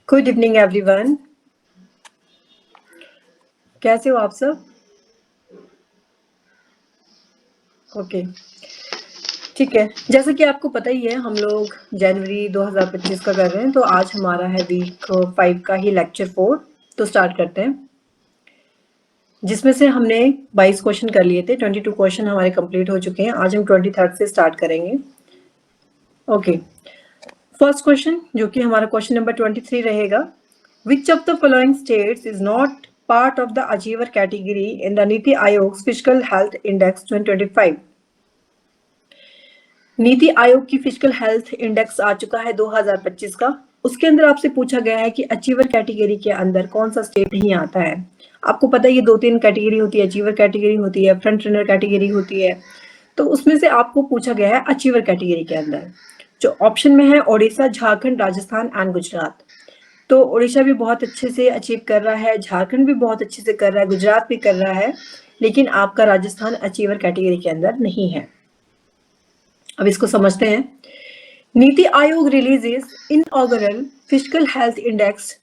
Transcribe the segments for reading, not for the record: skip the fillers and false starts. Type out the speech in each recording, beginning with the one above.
Good evening everyone. कैसे हो आप सब? ओके, ठीक है। जैसा कि आपको पता ही है, हम लोग जनवरी 2025 का कर रहे हैं, तो आज हमारा है वीक 5 का ही लेक्चर 4। तो स्टार्ट करते हैं, जिसमें से हमने 22 क्वेश्चन कर लिए थे। 22 क्वेश्चन हमारे कंप्लीट हो चुके हैं। आज हम 23rd से स्टार्ट करेंगे। ओके, फर्स्ट क्वेश्चन जो कि हमारा क्वेश्चन नंबर 23 रहेगा। विच of the following states is not part of the achiever category in the NITI Aayog physical health index 2025? NITI Aayog की फिजिकल हेल्थ इंडेक्स आ चुका है 2025 का। उसके अंदर आपसे पूछा गया है कि अचीवर कैटेगरी के अंदर कौन सा स्टेट नहीं आता है। आपको पता है ये 2-3 कैटेगरी होती है, अचीवर कैटेगरी होती है, फ्रंट रनर कैटेगरी होती है। तो उसमें से आपको पूछा गया है अचीवर कैटेगरी के अंदर, जो ऑप्शन में है ओडिशा, झारखंड, राजस्थान एंड गुजरात। तो ओडिशा भी बहुत अच्छे से अचीव कर रहा है, झारखंड भी बहुत अच्छे से कर रहा है, गुजरात भी कर रहा है, लेकिन आपका राजस्थान अचीवर कैटेगरी के अंदर नहीं है। अब इसको समझते हैं। NITI Aayog releases इनऑगरल physical health index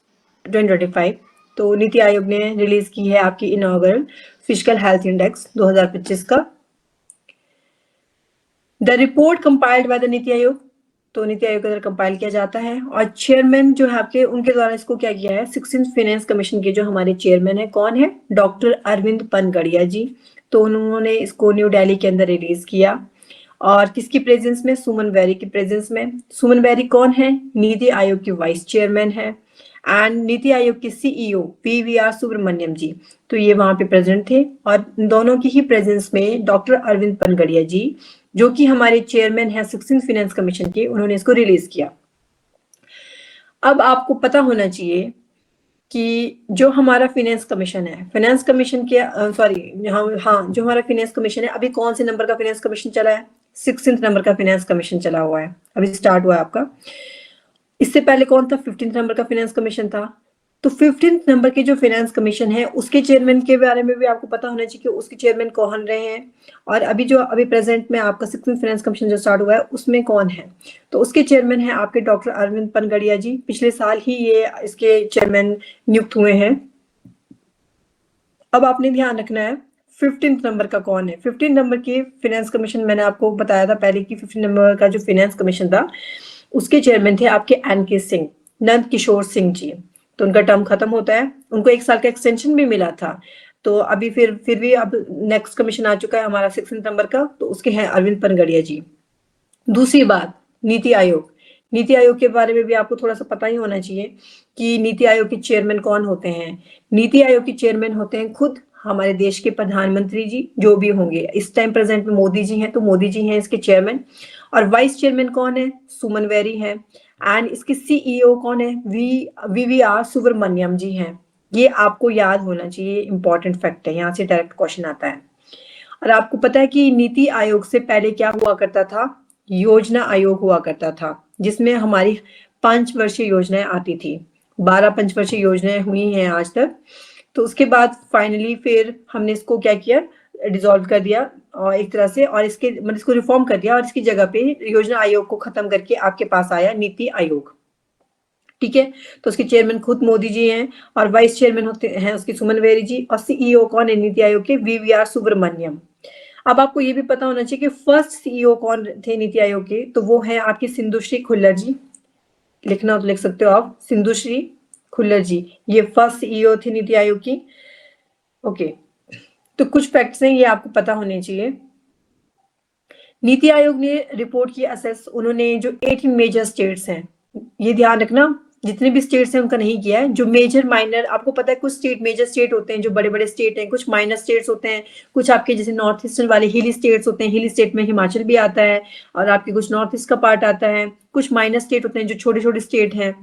2025। तो नीति आयोग ने रिलीज की है आपकी इनऑगरल फिजिकल हेल्थ इंडेक्स 2025 का। The report compiled by the NITI Aayog, तो नीति आयोग के द्वारा कंपाइल किया जाता है। और चेयरमैन जो है आपके, उनके द्वारा इसको क्या किया है, 16th फाइनेंस कमीशन के जो हमारे चेयरमैन है, कौन है, डॉक्टर अरविंद पनगड़िया जी। तो उन्होंने इसको न्यू दिल्ली के अंदर रिलीज किया। और किसकी प्रेजेंस में, सुमन बेरी की प्रेजेंस में। सुमन बेरी कौन है, नीति आयोग की वाइस चेयरमैन है। एंड नीति आयोग के सीईओ PVR सुब्रमण्यम जी, तो ये वहां पे प्रेजेंट थे। और दोनों की ही प्रेजेंस में डॉक्टर अरविंद पनगड़िया जी, जो कि हमारे चेयरमैन है 16th फाइनेंस कमीशन के, उन्होंने इसको रिलीज किया। अब आपको पता होना चाहिए कि जो हमारा फाइनेंस कमीशन है, फाइनेंस कमीशन के जो हमारा फाइनेंस कमीशन है, अभी कौन से नंबर का फाइनेंस कमीशन चला है, 16th नंबर का फाइनेंस कमीशन चला हुआ है, अभी स्टार्ट हुआ है आपका। इससे पहले कौन था, 15th नंबर का फाइनेंस कमीशन था। तो 15th नंबर के जो फाइनेंस कमीशन है, उसके चेयरमैन के बारे में भी आपको पता होना चाहिए कि उसके चेयरमैन कौन रहे हैं। और अभी प्रेजेंट में आपका 16th फाइनेंस कमीशन जो स्टार्ट हुआ है, उसमें कौन है, तो उसके चेयरमैन है आपके डॉक्टर अरविंद पनगड़िया जी। पिछले साल ही ये इसके चेयरमैन नियुक्त हुए हैं। अब आपने ध्यान रखना है 15th नंबर का कौन है। 15 नंबर के फाइनेंस कमीशन, मैंने आपको बताया था पहले कि 15 नंबर का जो फाइनेंस कमीशन था, उसके चेयरमैन थे आपके NK सिंह, नंद किशोर सिंह जी। तो उनका टर्म खत्म होता है, उनको 1 साल का एक्सटेंशन भी मिला था। तो अभी फिर भी अब नेक्स्ट कमीशन आ चुका है हमारा 16 नंबर का, तो उसके हैं अरविंद पनगड़िया जी। दूसरी बात, नीति आयोग। नीति आयोग के बारे में भी आपको थोड़ा सा पता ही होना चाहिए कि नीति आयोग के चेयरमैन कौन होते हैं। नीति आयोग के चेयरमैन होते हैं खुद हमारे देश के प्रधानमंत्री जी, जो भी होंगे। इस टाइम प्रेजेंट में मोदी जी हैं, तो मोदी जी हैं इसके चेयरमैन। और वाइस चेयरमैन कौन है, सुमन बेरी है। एंड इसके CEO कौन है, VVR सुब्रमण्यम जी हैं। ये आपको याद होना चाहिए, इंपॉर्टेंट फैक्ट है, यहाँ से डायरेक्ट क्वेश्चन आता है। और आपको पता है कि नीति आयोग से पहले क्या हुआ करता था, योजना आयोग हुआ करता था, जिसमें हमारी 5 वर्षीय योजनाएं आती थी। 12 पंचवर्षीय योजनाएं हुई हैं आज तक। तो उसके बाद फाइनली फिर हमने इसको क्या किया, डिसॉल्व कर दिया और एक तरह से, और इसके मतलब इसको रिफॉर्म कर दिया, और इसकी जगह पे योजना आयोग को खत्म करके आपके पास आया नीति आयोग। ठीक है, तो उसके चेयरमैन खुद मोदी जी हैं, और वाइस चेयरमैन होते हैं उसकी सुमन बेरी जी, और CEO कौन है नीति आयोग के, VVR सुब्रमण्यम। अब आपको ये भी पता होना चाहिए कि फर्स्ट CEO कौन थे नीति आयोग के, तो वो है आपकी सिंधुश्री खुल्लर जी। लिखना हो तो लिख सकते हो आप, सिंधुश्री खुल्लर जी, ये फर्स्ट CEO थी नीति आयोग की। ओके, तो कुछ फैक्ट्स हैं, ये आपको पता होने चाहिए। नीति आयोग ने रिपोर्ट की असेस, उन्होंने जो 18 मेजर स्टेट्स हैं, ये ध्यान रखना, जितने भी स्टेट्स हैं उनका नहीं किया है। जो मेजर माइनर, आपको पता है कुछ स्टेट मेजर स्टेट होते हैं, जो बड़े बड़े स्टेट हैं, कुछ माइनर स्टेट्स होते हैं, कुछ आपके जैसे नॉर्थ ईस्टर्न वाले हिली स्टेट्स होते हैं, हिली स्टेट में हिमाचल भी आता है, और आपके कुछ नॉर्थ ईस्ट का पार्ट आता है। कुछ माइनर स्टेट होते हैं जो छोटे छोटे स्टेट हैं।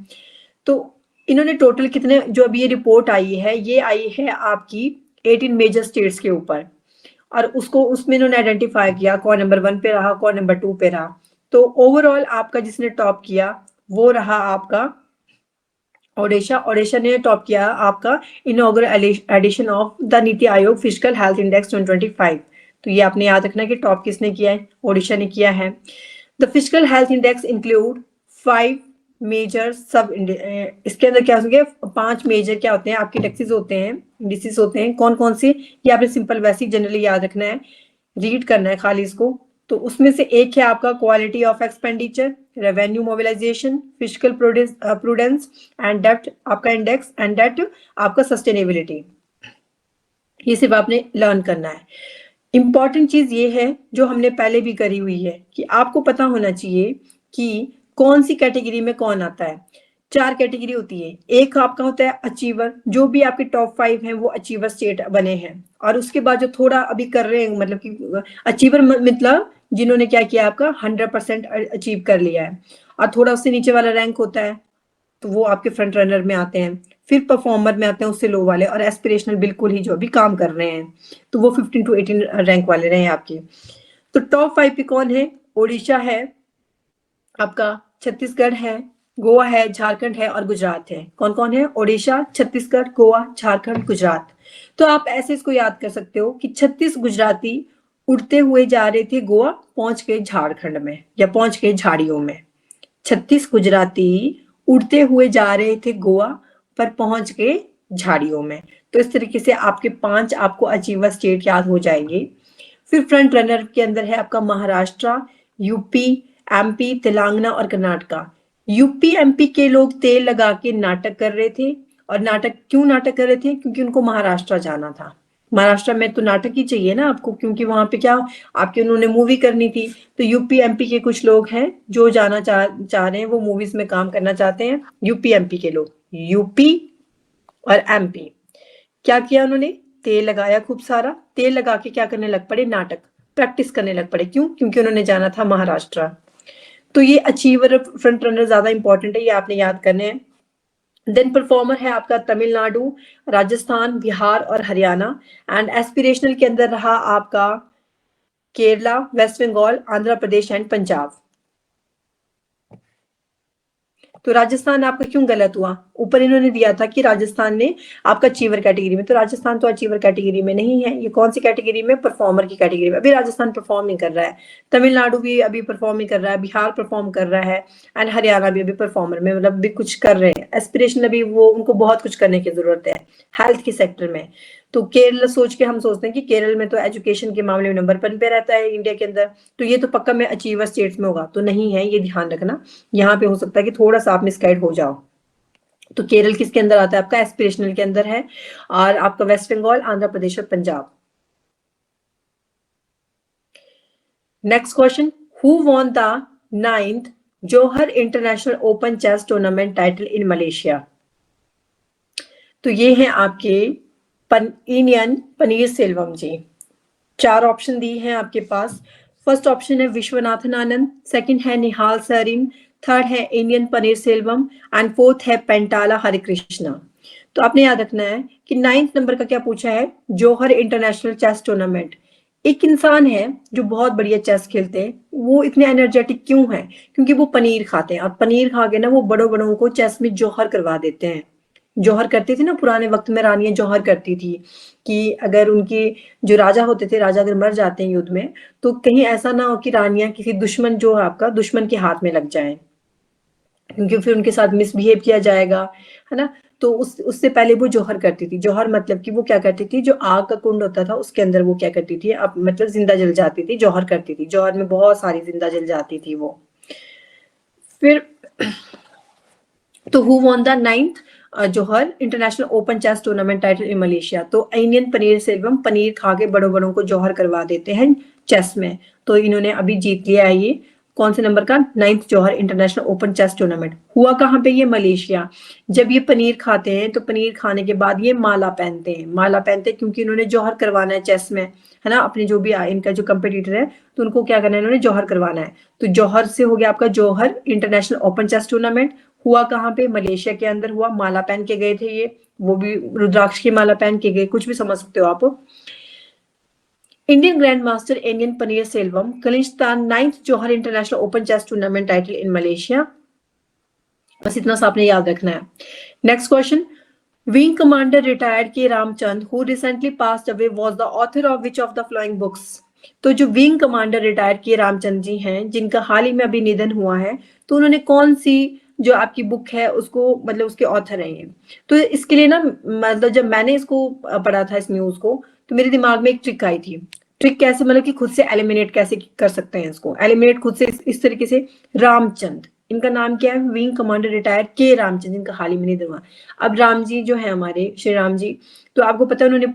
तो इन्होंने टोटल कितने, जो अभी ये रिपोर्ट आई है, ये आई है आपकी 18 मेजर स्टेट्स के ऊपर, और उसमें इन्होंने आइडेंटिफाई किया कौन नंबर 1 पे रहा, कौन नंबर 2 पे रहा। तो ओवरऑल आपका जिसने टॉप किया वो रहा आपका ओडिशा। ओडिशा ने टॉप किया आपका inaugural addition of the NITI Aayog physical health index 2025। तो ये आपने याद रखना है कि टॉप किसने किया है, ओडिशा ने किया है। The physical health index include 5 major सब इसके अंदर क्या होंगे, 5 मेजर क्या होते हैं आपके इंडेक्सेस होते हैं, इंडिसेस होते हैं, कौन कौन से, ये आपने सिंपल वैसे ही जनरली याद रखना है, रीड करना है खाली इसको। तो उसमें से एक है आपका quality of expenditure, revenue mobilisation, physical prudence and डेप्ट आपका इंडेक्स, एंड डेट आपका सस्टेनेबिलिटी। ये सिर्फ आपने लर्न करना है। इंपॉर्टेंट चीज ये है जो हमने पहले भी करी हुई है कि आपको पता होना चाहिए कि कौन सी कैटेगरी में कौन आता है। 4 कैटेगरी होती है। एक आपका होता है अचीवर, जो भी आपके टॉप 5 हैं वो अचीवर स्टेट बने हैं, और उसके बाद जो थोड़ा अभी कर रहे हैं, मतलब कि अचीवर मतलब जिन्होंने क्या किया, आपका 100% अचीव कर लिया है, और थोड़ा उससे नीचे वाला रैंक होता है तो वो आपके फ्रंट रनर में आते हैं, फिर परफॉर्मर में आते हैं उससे लो वाले, और एस्पिरेशनल बिल्कुल ही जो अभी काम कर रहे हैं, तो वो 15 to 18 रैंक वाले रहे हैं आपके। तो टॉप 5 पे कौन है, ओडिशा है आपका, छत्तीसगढ़ है, गोवा है, झारखंड है और गुजरात है। कौन कौन है, ओडिशा, छत्तीसगढ़, गोवा, झारखंड, गुजरात। तो आप ऐसे इसको याद कर सकते हो कि 36 गुजराती उड़ते हुए जा रहे थे गोवा, पहुंच गए झारखंड में या पहुंच गए झाड़ियों में। 36 गुजराती उड़ते हुए जा रहे थे गोवा पर पहुंच गए झाड़ियों में। तो इस तरीके से आपके 5 आपको अचीवर स्टेट याद हो जाएंगे। फिर फ्रंट रनर के अंदर है आपका महाराष्ट्र, यूपी, एमपी, तेलंगाना और कर्नाटका। यूपी एमपी के लोग तेल लगा के नाटक कर रहे थे, और नाटक क्यों नाटक कर रहे थे, क्योंकि उनको महाराष्ट्र जाना था। महाराष्ट्र में तो नाटक ही चाहिए ना आपको, क्योंकि वहां पे क्या आपके उन्होंने मूवी करनी थी। तो यूपी एमपी के कुछ लोग हैं जो जाना चाह रहे हैं, वो मूवीज में काम करना चाहते हैं, यूपी एमपी के लोग। यूपी और एमपी क्या किया उन्होंने, तेल लगाया खूब सारा, तेल लगा के क्या करने लग पड़े, नाटक प्रैक्टिस करने लग पड़े। क्यों, क्योंकि उन्होंने जाना था महाराष्ट्र। तो ये अचीवर फ्रंट रनर ज्यादा इंपॉर्टेंट है, ये आपने याद करने हैं। देन परफॉर्मर है आपका तमिलनाडु, राजस्थान, बिहार और हरियाणा, एंड एस्पिरेशनल के अंदर रहा आपका केरला, वेस्ट बंगाल, आंध्र प्रदेश एंड पंजाब। तो राजस्थान आपका क्यों गलत हुआ, ऊपर इन्होंने दिया था कि राजस्थान ने आपका अचीवर कैटेगरी में, तो राजस्थान तो अचीवर कैटेगरी में नहीं है, ये कौन सी कैटेगरी में, परफॉर्मर की कैटेगरी में। अभी राजस्थान परफॉर्म नहीं कर रहा है, तमिलनाडु भी अभी परफॉर्म नहीं कर रहा है, बिहार परफॉर्म कर रहा है, एंड हरियाणा भी अभी परफॉर्मर में, मतलब भी कुछ कर रहे हैं। एस्पिरेशन अभी वो उनको बहुत कुछ करने की जरूरत है हेल्थ के सेक्टर में। तो केरल सोच के हम सोचते हैं कि केरल में तो एजुकेशन के मामले में नंबर 1 पे रहता है इंडिया के अंदर, तो ये तो पक्का में अचीवर स्टेट्स में होगा, तो नहीं है, ये ध्यान रखना। यहाँ पे हो सकता है कि थोड़ा सा आप मिसगाइड हो जाओ। तो केरल किसके अंदर आता है, आपका एस्पिरेशनल के अंदर है, और आपका वेस्ट बंगाल, आंध्र प्रदेश और Punjab. Next question, who won the 9th Johor international open chess tournament title in Malaysia. तो ये हैं आपके इंडियन पनीर सेल्वम जी। 4 ऑप्शन दी हैं आपके पास। फर्स्ट ऑप्शन है विश्वनाथन आनंद, सेकंड है निहाल सरीन, थर्ड है Indian Panneer Selvam, and fourth है पेंटाला हरे कृष्णा। तो आपने याद रखना है कि 9th नंबर का क्या पूछा है, जौहर इंटरनेशनल चेस टूर्नामेंट। एक इंसान है जो बहुत बढ़िया चेस खेलते हैं, वो इतने एनर्जेटिक क्यों है, क्योंकि वो पनीर खाते हैं, और पनीर खा के ना वो बड़ों बड़ों को चेस में जौहर करवा देते हैं। जौहर करती थी ना पुराने वक्त में, रानियां जौहर करती थी कि अगर उनके जो राजा होते थे, राजा अगर मर जाते हैं युद्ध में, तो कहीं ऐसा ना हो कि रानियां किसी दुश्मन, जो है आपका दुश्मन के हाथ में लग जाएं, क्योंकि फिर उनके साथ मिसबिहेव किया जाएगा, है ना। तो उससे पहले वो जौहर करती थी। जौहर मतलब कि वो क्या करती थी, जो आग का कुंड होता था उसके अंदर वो क्या करती थी, अब मतलब जिंदा जल जाती थी, जौहर करती थी। जौहर में बहुत सारी जिंदा जल जाती थी वो। फिर तो who won the 9th Johor international open chess tournament title in Malaysia. तो इंडियन पनीर सेल्वम पनीर खा के बड़ों बड़ों को जौहर करवा देते हैं चेस में, तो इन्होंने अभी जीत लिया है ये कौन से नंबर का, 9th Johor international open chess tournament. हुआ कहाँ पे, ये मलेशिया। जब ये पनीर खाते हैं तो पनीर खाने के बाद ये माला पहनते हैं, माला पहनते हैं क्योंकि इन्होंने जौहर करवाना है चेस में, है ना। अपने जो भी इनका जो कंपटीटर है तो उनको क्या करना है, इन्होंने जौहर करवाना है। तो जौहर से हो गया आपका जौहर इंटरनेशनल ओपन चेस टूर्नामेंट। हुआ कहाँ पे, मलेशिया के अंदर हुआ। माला पहन के गए थे ये, वो भी रुद्राक्ष की माला पहन के गए, कुछ भी समझ सकते हो आप। Indian grand master Indian Panneer Selvam clinched the 9th Johor international open chess tournament title in Malaysia. बस इतना सा आपने याद रखना है। Next question, wing commander retired K Ramachand who recently passed away was the author of which of the following books. तो जो wing commander retire के रामचंद्र जी हैं, जिनका हाल ही में अभी निधन हुआ है, तो उन्होंने कौन सी जो आपकी बुक है उसको मतलब उसके ऑथर हैं ये। तो इसके लिए ना मतलब जब मैंने इसको पढ़ा था इस न्यूज को, तो मेरे दिमाग में एक ट्रिक आई थी। ट्रिक कैसे, मतलब कि खुद से एलिमिनेट कैसे कर सकते हैं इसको, एलिमिनेट खुद से इस तरीके से। रामचंद्र, इनका नाम क्या है, विंग कमांडर रिटायर के रामचंद्र, जिनका हाल ही में निधन हुआ। अब राम जी जो है हमारे श्री राम जी, तो आपको पता है उन्होंने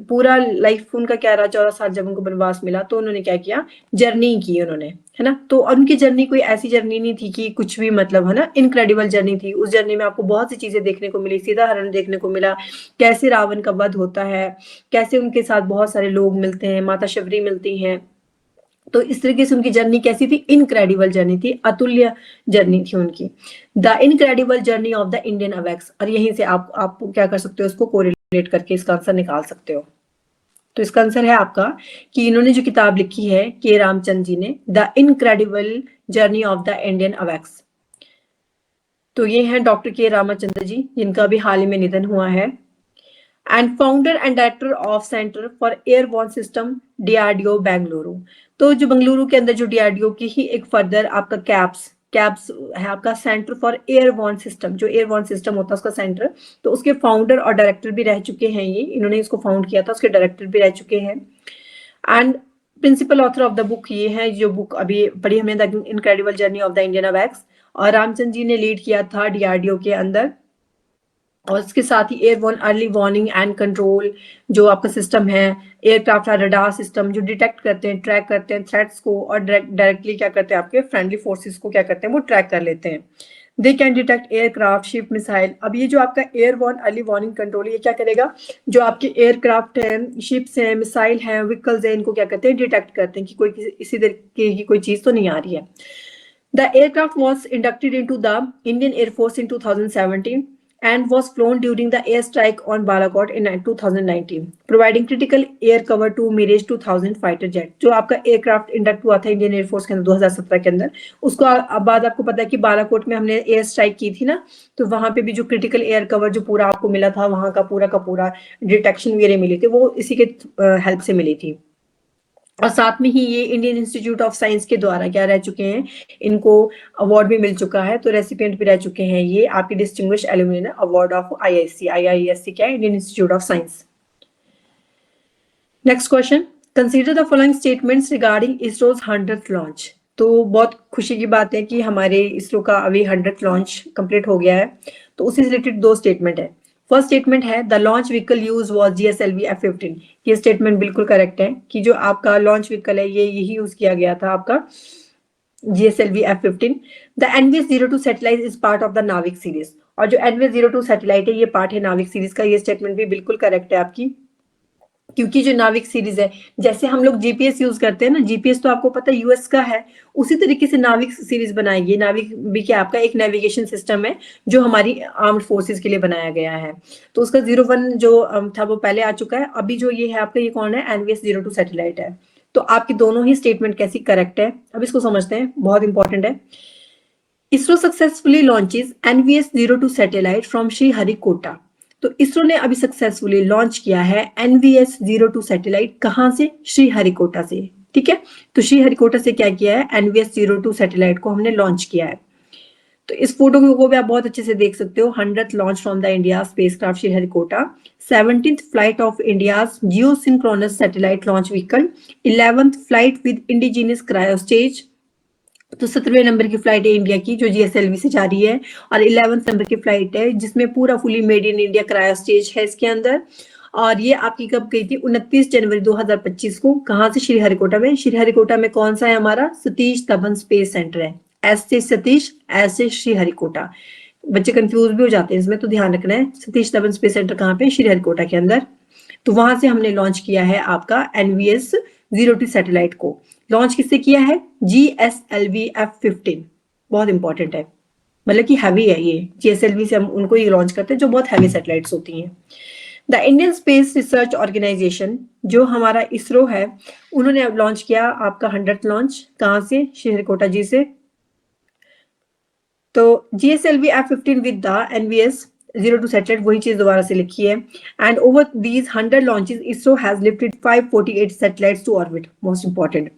पूरा लाइफ उनका क्या रहा, 14 साल जब उनको वनवास मिला, तो उन्होंने क्या किया, जर्नी की उन्होंने, है ना। तो उनकी जर्नी कोई ऐसी जर्नी नहीं थी कि कुछ भी मतलब, है ना, इनक्रेडिबल जर्नी थी। उस जर्नी में आपको बहुत सी चीजें देखने को मिली, सीधा हरण देखने को मिला, कैसे रावण का वध होता है, कैसे उनके साथ बहुत सारे लोग मिलते हैं, माता शबरी मिलती हैं। तो इस तरीके से उनकी जर्नी कैसी थी, इनक्रेडिबल जर्नी थी, अतुल्य जर्नी थी उनकी। The incredible journey of the Indian awakes. और यहीं से आप क्या कर सकते हो, उसको कोरिलेट करके इसका आंसर निकाल सकते हो। तो इसका आंसर है आपका कि इन्होंने जो किताब लिखी है के रामचंद्र जी ने, the incredible journey of the Indian awakes. तो ये हैं डॉक्टर के रामचंद्र जी, जिनका भी हाल ही में निधन हुआ है। And founder and director of centre for airborne system, DRDO Bengaluru. तो जो बेंगलुरु के अंदर जो डीआरडीओ की ही एक फर्दर आपका कैप्स है आपका सेंटर फॉर एयरबॉर्न सिस्टम, जो एयरबॉर्न सिस्टम होता है उसका सेंटर। तो उसके फाउंडर और डायरेक्टर भी रह चुके हैं ये, इन्होंने इसको फाउंड किया था, उसके डायरेक्टर भी रह चुके हैं। And principal author of the book ये है, जो बुक अभी पढ़ी हमने, the incredible journey of the Indian awakes. और रामचंद्र जी ने लीड किया था डीआरडीओ के अंदर। और इसके साथ ही airborne early warning and control जो आपका सिस्टम है, एयरक्राफ्ट रडार सिस्टम जो डिटेक्ट करते हैं, ट्रैक करते हैं थ्रेट्स को, और डायरेक्टली क्या करते हैं, आपके फ्रेंडली फोर्सेस को क्या करते हैं, वो ट्रैक कर लेते हैं। They can detect aircraft, ship, missile. अब ये जो आपका एयरबोर्न अर्ली वार्निंग कंट्रोल, ये क्या करेगा, जो आपके एयरक्राफ्ट हैं, शिप्स हैं, मिसाइल हैं, व्हीकल्स हैं, इनको क्या करते हैं, डिटेक्ट करते हैं कि कोई इसी तरीके की कोई चीज तो नहीं आ रही है। The aircraft was inducted into the Indian Air Force in 2017 and was flown during the airstrike on Balakot in 2019, providing critical air cover to Mirage 2000 fighter jet। जो आपका एयरक्राफ्ट इंडक्ट हुआ था इंडियन एयरफोर्स के अंदर 2017 के अंदर, उसको बाद आपको पता है कि बालाकोट में हमने एयर स्ट्राइक की थी ना, तो वहां पे भी जो क्रिटिकल एयर कवर जो पूरा आपको मिला था, वहां का पूरा डिटेक्शन वगैरह मिली थी, वो इसी के हेल्प से मिली थी। और साथ में ही ये इंडियन इंस्टीट्यूट ऑफ साइंस के द्वारा क्या रह चुके हैं, इनको अवार्ड भी मिल चुका है, तो रेसिपिएंट भी रह चुके हैं ये आपकी distinguish aluminium award of IISc क्या है, Indian institute of science. Next question, consider the following statements regarding ISRO's 100th launch. तो बहुत खुशी की बात है कि हमारे इसरो का अभी 100th लॉन्च कंप्लीट हो गया है, तो उससे रिलेटेड दो स्टेटमेंट है। फर्स्ट स्टेटमेंट है the launch vehicle use was GSLV F-15। ये स्टेटमेंट बिल्कुल करेक्ट है कि जो आपका लॉन्च व्हीकल है ये यही यूज किया गया था आपका GSLV F-15। The NVS-02 satellite is part of the नाविक सीरीज। और जो NVS-02 सैटेलाइट है ये पार्ट है नाविक सीरीज का, ये स्टेटमेंट भी बिल्कुल करेक्ट है आपकी, क्योंकि जो नाविक सीरीज है, जैसे हम लोग जीपीएस यूज करते हैं ना, जीपीएस तो आपको पता है यूएस का है, उसी तरीके से नाविक सीरीज बनाई गई। नाविक भी क्या आपका एक नेविगेशन सिस्टम है जो हमारी आर्म्ड फोर्सेस के लिए बनाया गया है। तो उसका 01 जो था वो पहले आ चुका है, अभी जो ये है आपका, ये कौन है, NVS-02 सैटेलाइट है। तो आपकी दोनों ही स्टेटमेंट कैसी करेक्ट है, अब इसको समझते हैं, बहुत इंपॉर्टेंट है। ISRO successfully launches NVS-02 satellite from Sriharikota. तो इसरो ने अभी सक्सेसफुली लॉन्च किया है NVS-02 सैटेलाइट, कहां से, श्रीहरिकोटा से। ठीक है, तो श्रीहरिकोटा से क्या किया है, NVS-02 सैटेलाइट को हमने लॉन्च किया है। तो इस फोटो को भी आप बहुत अच्छे से देख सकते हो। 100th launch from the India spacecraft Sriharikota, 17th flight of India's geosynchronous satellite launch vehicle, 11th flight with indigenous cryo stage. तो 17वें नंबर की फ्लाइट है इंडिया की जो जीएसएलवी से जा रही है, और 11th नंबर की फ्लाइट है जिसमें पूरा fully made in India cryo stage है इसके अंदर। और ये आपकी कब गई थी, 29 जनवरी 2025 को। कहां से, श्रीहरिकोटा में। श्रीहरिकोटा में कौन सा है हमारा, सतीश धवन स्पेस सेंटर है। एस से सतीश, एस से श्रीहरिकोटा, बच्चे कंफ्यूज भी हो जाते हैं इसमें, तो ध्यान रखना है। सतीश धवन स्पेस सेंटर कहाँ पे, श्रीहरिकोटा के अंदर। तो वहां से हमने लॉन्च किया है आपका NVS-02 सैटेलाइट को। लॉन्च किससे किया है, GSLV F-15, बहुत इंपॉर्टेंट है, मतलब कि हैवी है ये। GSLV से हम उनको ही लॉन्च करते हैं जो बहुत हैवी सैटेलाइट्स होती हैं। The Indian space research organisation जो हमारा इसरो है, उन्होंने अब लॉन्च किया आपका 100th लॉन्च, कहां से, श्रीहरिकोटा जी से। तो GSLV F-15 with the NVS 02 satellite, वही चीज दोबारा से लिखी है। And over these 100 launches ISRO has lifted 548 satellites to orbit, most important.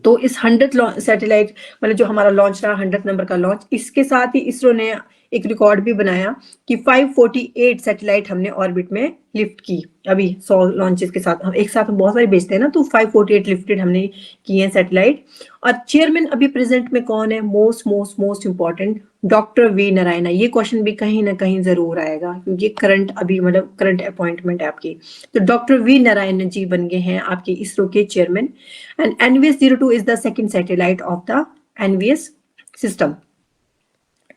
तो इस 100 सैटेलाइट मतलब जो हमारा लॉन्च रहा 100 नंबर का लॉन्च, इसके साथ ही इसरो ने एक रिकॉर्ड भी बनाया कि 548 सैटेलाइट हमने ऑर्बिट में लिफ्ट की। अभी 100 लॉन्चेस के साथ हम एक साथ बहुत सारे भेजते हैं ना, तो 548 लिफ्टेड हमने किए हैं सैटेलाइट। और चेयरमैन अभी प्रेजेंट में कौन है? Most most most important, doctor V Narayan. ये क्वेश्चन भी कहीं ना कहीं जरूर आएगा क्योंकि करंट अभी मतलब करंट अपॉइंटमेंट है आपकी। तो डॉक्टर वी नारायण जी बन गए हैं आपके इसरो के chairman. And NVS-02 is the second satellite of the NVS system.